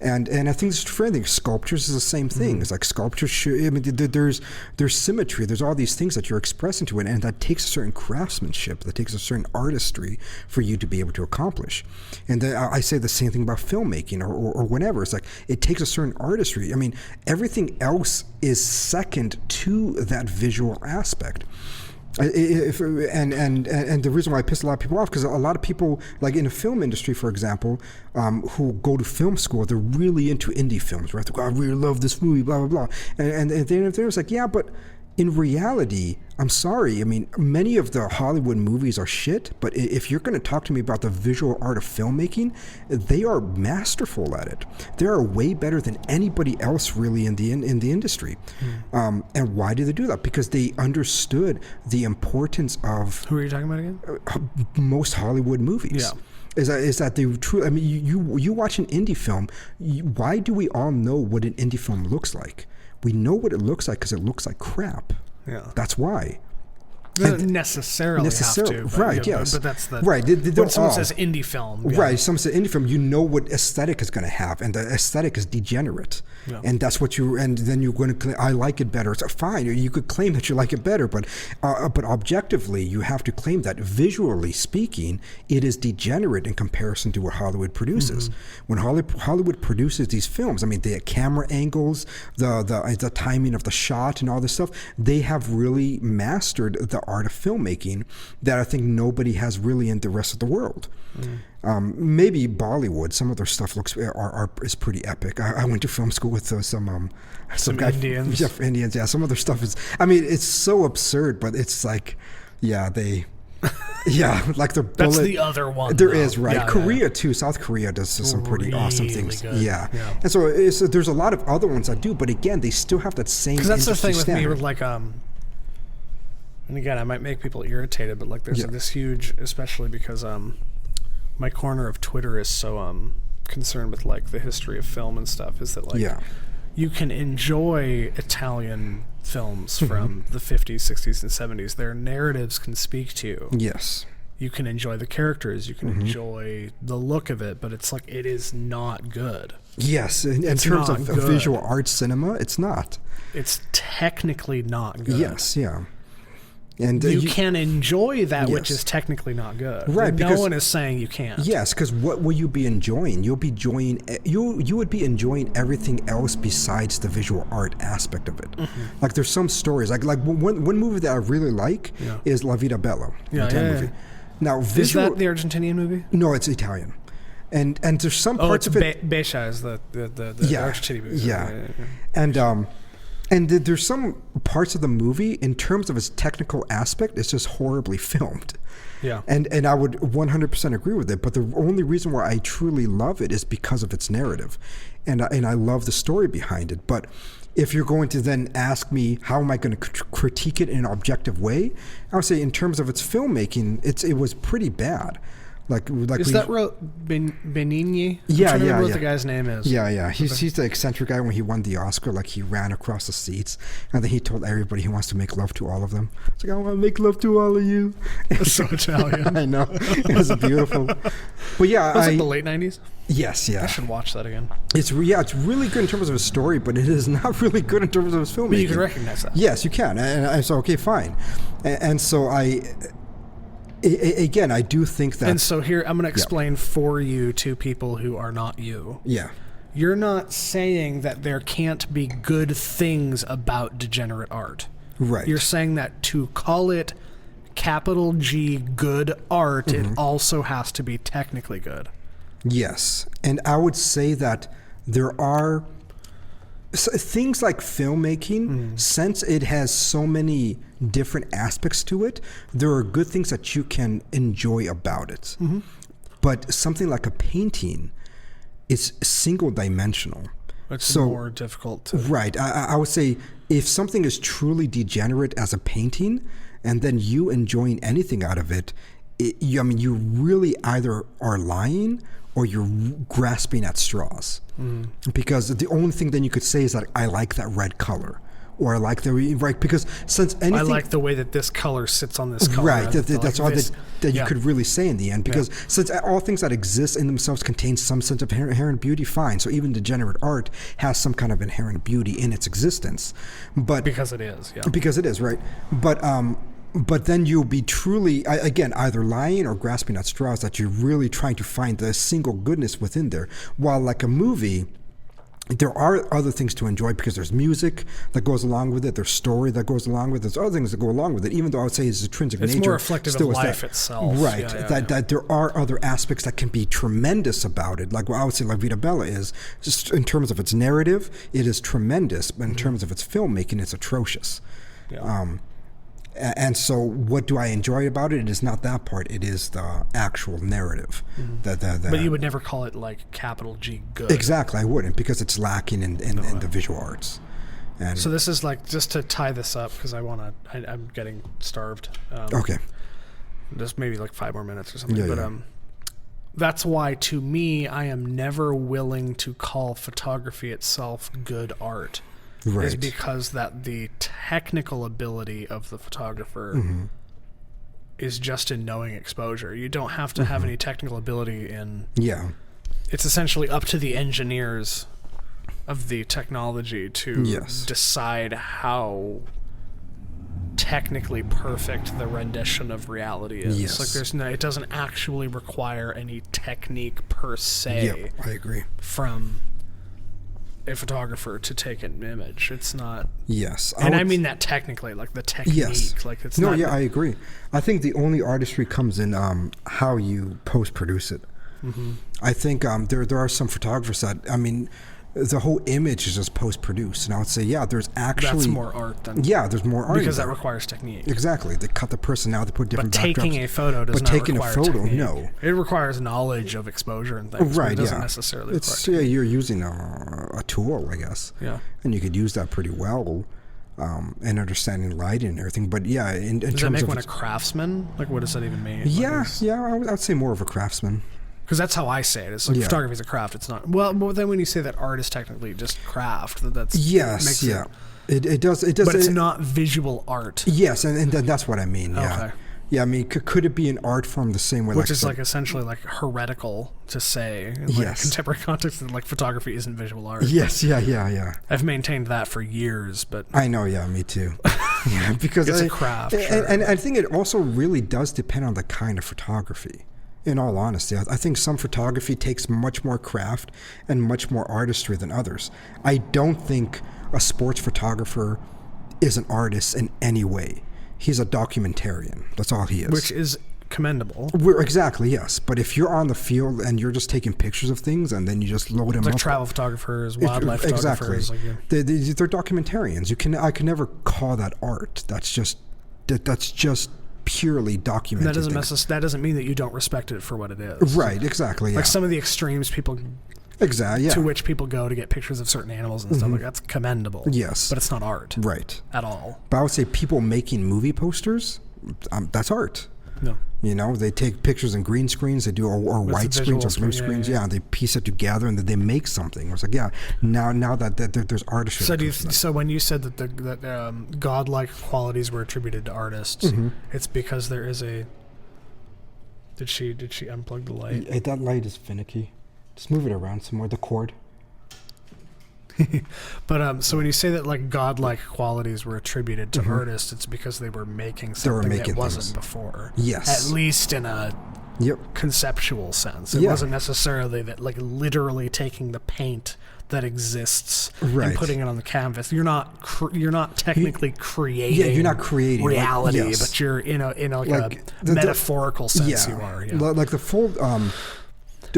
And I think this is for anything. Sculptures is the same thing. It's like sculptures there's symmetry. There's all these things that you're expressing to it, and that takes a certain craftsmanship, that takes a certain artistry for you to be able to accomplish. And then I say the same thing about filmmaking or whatever. It's like it takes a certain artistry. I mean, everything else is second to that visual aspect. And the reason why I pissed a lot of people off, because a lot of people, like in the film industry, for example, who go to film school, they're really into indie films, right? They go, I really love this movie, blah, blah, blah. And then it's like, yeah, but in reality, I'm sorry. I mean, many of the Hollywood movies are shit, but if you're going to talk to me about the visual art of filmmaking, they are masterful at it. They are way better than anybody else really in the industry. And why do they do that? Because they understood the importance of... Who are you talking about again? Most Hollywood movies. Yeah. Is that they truly... I mean, you watch an indie film, why do we all know what an indie film looks like? We know what it looks like because it looks like crap. Yeah. That's why. Doesn't necessarily have to. But, right, yes. But that's the... Right. When someone says indie film... Right, someone says indie film, you know what aesthetic is going to have, and the aesthetic is degenerate. Yeah. And that's what you... And then you're going to... I like it better. It's fine. You could claim that you like it better, but objectively, you have to claim that visually speaking, it is degenerate in comparison to what Hollywood produces. When Hollywood produces these films, I mean, the camera angles, the timing of the shot and all this stuff, they have really mastered the art of filmmaking that I think nobody has really in the rest of the world. Maybe Bollywood, some of their stuff is pretty epic. I went to film school with some guy, Indians. Indians. Yeah, some of their stuff is. I mean, it's so absurd, but it's like, yeah, they. Yeah, like the bullet. That's the other one. There is, right. Yeah, Korea too. South Korea does some pretty awesome things. Good. Yeah. And so there's a lot of other ones that do, but again, they still have that same. Because that's the thing with me, with like and again, I might make people irritated, but like there's this huge, especially because my corner of Twitter is so concerned with like the history of film and stuff, is that like you can enjoy Italian films from the 50s, 60s, and 70s. Their narratives can speak to you. Yes. You can enjoy the characters. You can enjoy the look of it, but it's like it is not good. Yes, in terms of visual art cinema, it's not. It's technically not good. Yes, yeah. And you can enjoy that which is technically not good. Right. No one is saying you can't. Yes, because what will you be enjoying? You'll be enjoying you would be enjoying everything else besides the visual art aspect of it. Like there's some stories like one movie that I really like is La Vita Bella. Movie. Now, is that the Argentinian movie? No, it's Italian. And there's some parts of it. Becha is the Argentinian movie. Yeah. And there's some parts of the movie, in terms of its technical aspect, it's just horribly filmed. Yeah. And I would 100% agree with it. But the only reason why I truly love it is because of its narrative. And I love the story behind it. But if you're going to then ask me, how am I going to critique it in an objective way? I would say in terms of its filmmaking, it was pretty bad. Is that Benigni? Yeah, I'm what the guy's name is. Yeah. He's the eccentric guy. When he won the Oscar, like he ran across the seats, and then he told everybody he wants to make love to all of them. It's like, I want to make love to all of you. That's so Italian. I know. It was beautiful. But yeah, was it the late 90s? Yes, yeah. I should watch that again. It's really good in terms of a story, but it is not really good in terms of its filmmaking. But you can recognize that. Yes, you can. And I said, okay, fine. And so again, I do think that... And so here, I'm going to explain for you to people who are not you. Yeah. You're not saying that there can't be good things about degenerate art. Right. You're saying that to call it capital G good art, it also has to be technically good. Yes. And I would say that there are things like filmmaking, since it has so many different aspects to it, there are good things that you can enjoy about it. But something like a painting is single dimensional. It's more difficult to... Right. I would say if something is truly degenerate as a painting, and then you enjoying anything out of it, you really either are lying or you're grasping at straws. Because the only thing then you could say is that I like that red color, or I like because since anything, I like the way that this color sits on this color. Right, that's all that you could really say in the end, because since all things that exist in themselves contain some sense of inherent beauty, fine. So even degenerate art has some kind of inherent beauty in its existence, but because it is, right. But then you'll be truly, again, either lying or grasping at straws, that you're really trying to find the single goodness within there. While like a movie, there are other things to enjoy, because there's music that goes along with it, there's story that goes along with it, there's other things that go along with it, even though I would say it's intrinsic nature. It's more reflective of life itself. Right, that there are other aspects that can be tremendous about it. Like I would say La Vita Bella is, just in terms of its narrative, it is tremendous, but in terms of its filmmaking, it's atrocious. Yeah. And so what do I enjoy about it? It is not that part. It is the actual narrative. But you would never call it like capital G good. Exactly, I wouldn't, because it's lacking in the visual arts. And so this is like, just to tie this up, because I'm getting starved. Okay. Just maybe like 5 more minutes or something. That's why, to me, I am never willing to call photography itself good art. Right. Is because that the technical ability of the photographer is just in knowing exposure. You don't have to have any technical ability in... Yeah. It's essentially up to the engineers of the technology to decide how technically perfect the rendition of reality is. Yes. Like it doesn't actually require any technique per se. Yep, I agree. From a photographer to take an image. It's not. Yes. I mean that technically, like the technique. Yes. Like it's no, not. I agree. I think the only artistry comes in how you post-produce it. I think there are some photographers that, I mean, the whole image is just post-produced, and I would say, there's actually... That's more art than... Yeah, there's more art. Because that requires technique. Exactly. They cut the person out, they put different backdrops. But taking a photo does not require technique. No. It requires knowledge of exposure and things. Right, but it doesn't necessarily require technique. You're using a tool, I guess. Yeah. And you could use that pretty well, and understanding lighting and everything. But yeah, in does terms that make of... one a craftsman? Like, what does that even mean? Yeah, I would say more of a craftsman. Because that's how I say it. It's like photography is a craft. It's not. Well, then when you say that art is technically just craft, that's yes, it does. But it's not visual art. Yes, and that's what I mean. Yeah, okay. Yeah. I mean, could it be an art form the same way? Which is like essentially like heretical to say in like contemporary context that like photography isn't visual art. Yes, yeah. I've maintained that for years, but I know. Yeah, me too. Yeah, because it's a craft. And I think it also really does depend on the kind of photography. In all honesty, I think some photography takes much more craft and much more artistry than others. I don't think a sports photographer is an artist in any way. He's a documentarian. That's all he is. Which is commendable. Exactly, yes. But if you're on the field and you're just taking pictures of things and then you just load them like up. Travel photographers, wildlife photographers. Exactly. They're documentarians. I could never call that art. That's just purely documented. That doesn't mean that you don't respect it for what it is. Right, exactly. Like some of the extremes people to which people go to get pictures of certain animals and stuff like that's commendable. Yes. But it's not art. Right. At all. But I would say people making movie posters, that's art. No. You know, they take pictures in green screens, they do or white screens or blue screens, and they piece it together and then they make something. It's like, now that there's artistry. So when you said that godlike qualities were attributed to artists, it's because there is a. Did she unplug the light? That light is finicky. Just move it around some more. The cord. But so when you say that like godlike qualities were attributed to artists, it's because they were making something that wasn't before. Yes. At least in a conceptual sense. It wasn't necessarily that like literally taking the paint that exists and putting it on the canvas. You're not technically creating. Yeah, you're not creating reality, but you're in a metaphorical sense. You are. Yeah. Like the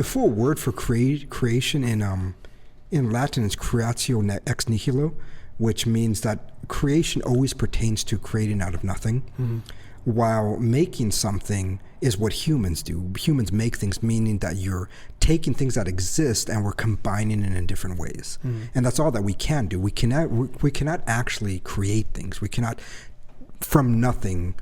full word for creation in Latin is creatio ex nihilo, which means that creation always pertains to creating out of nothing, while making something is what humans do. Humans make things, meaning that you're taking things that exist and we're combining it in different ways. And that's all that we can do. We cannot actually create things. We cannot, from nothing,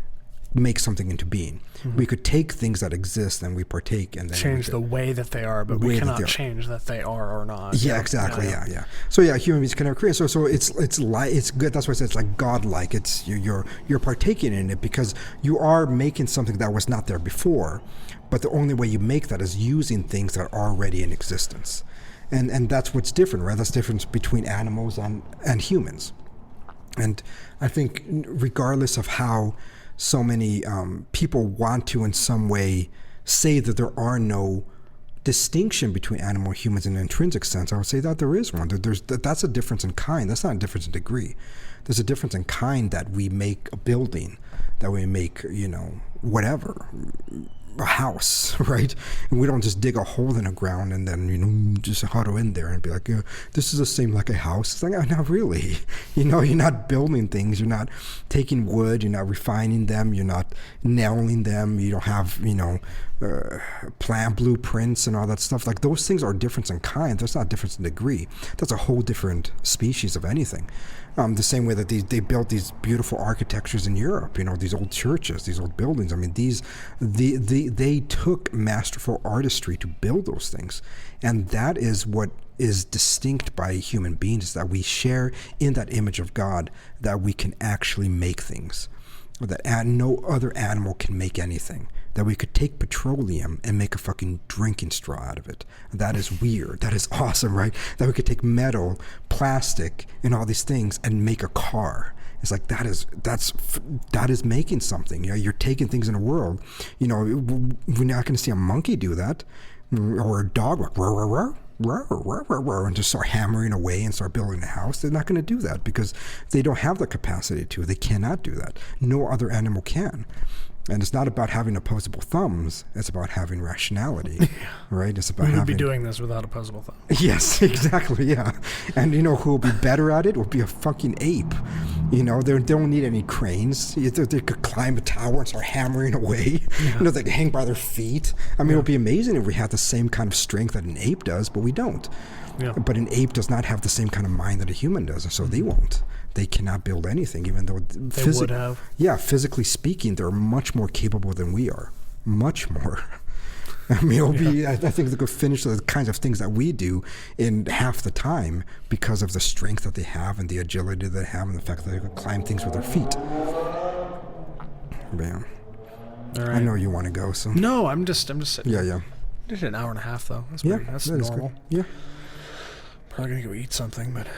make something into being. We could take things that exist and we partake and then change the way that they are, but we cannot change that they are or not. Yeah, exactly. Yeah. So yeah, human beings can never create. So it's like, it's good. That's why I said it's like godlike. It's you're partaking in it because you are making something that was not there before. But the only way you make that is using things that are already in existence. And that's what's different, right? That's the difference between animals and humans. And I think regardless of how so many people want to in some way say that there are no distinction between animal and humans in an intrinsic sense, I would say that there is one. That's a difference in kind. That's not a difference in degree. There's a difference in kind that we make a building, that we make, whatever, a house, right? And we don't just dig a hole in the ground and then, just huddle in there and be like, this is the same like a house. It's like, oh, not really. You're not building things. You're not taking wood. You're not refining them. You're not nailing them. You don't have, plan blueprints and all that stuff. Like those things are difference in kind. That's not difference in degree. That's a whole different species of anything. The same way that they built these beautiful architectures in Europe, these old churches, these old buildings. I mean, they took masterful artistry to build those things. And that is what is distinct by human beings, that we share in that image of God, that we can actually make things. That no other animal can make anything. That we could take petroleum and make a fucking drinking straw out of it. That is weird. That is awesome, right? That we could take metal, plastic, and all these things and make a car. It's like that is making something. You're taking things in the world. We're not going to see a monkey do that, or a dog like roar, roar, roar, and just start hammering away and start building a house. They're not going to do that because they don't have the capacity to. They cannot do that. No other animal can. And it's not about having opposable thumbs. It's about having rationality, right? It's about having... be doing this without opposable thumbs. Yes, exactly, yeah. And who will be better at it will be a fucking ape. They don't need any cranes. They could climb a tower and start hammering away. Yeah. They can hang by their feet. I mean, it would be amazing if we had the same kind of strength that an ape does, but we don't. Yeah. But an ape does not have the same kind of mind that a human does, and so they won't. They cannot build anything, even though they would have. Yeah, physically speaking, they're much more capable than we are. Much more. I mean, it'll be. I think they could finish the kinds of things that we do in half the time because of the strength that they have and the agility they have and the fact that they could climb things with their feet. Bam. All right. I know you want to go, so. No, I'm just sitting. Yeah. Did an hour and a half though. That's normal. Yeah. Probably gonna go eat something, but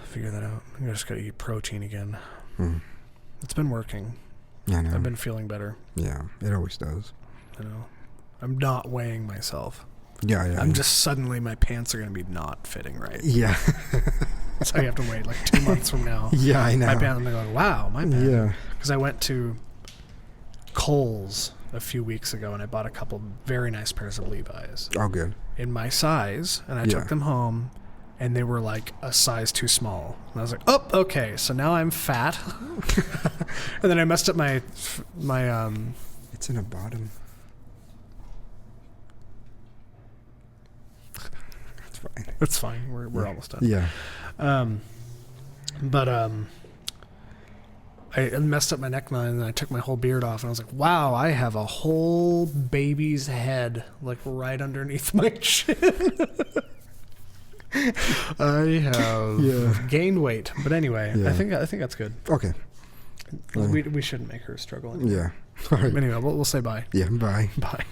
figure that out. I just gotta eat protein again. It's been working. I know. I've been feeling better. Yeah, it always does. I know. I'm not weighing myself. Yeah. I'm just suddenly my pants are gonna be not fitting right. Yeah. So I have to wait like 2 months from now. Yeah, I know. My pants. I'm going, wow, my bad. Yeah. Because I went to Kohl's a few weeks ago and I bought a couple very nice pairs of Levi's. Oh, good. In my size, and I took them home, and they were like a size too small. And I was like, oh, okay, so now I'm fat. And then I messed up my It's in the bottom. It's fine. It's fine. We're almost done. Yeah. But I messed up my neckline and I took my whole beard off and I was like, wow, I have a whole baby's head like right underneath my chin. I have gained weight. But anyway, I think that's good. Okay. We shouldn't make her struggle anymore. Yeah. All right. Anyway, we'll say bye. Yeah, bye. Bye.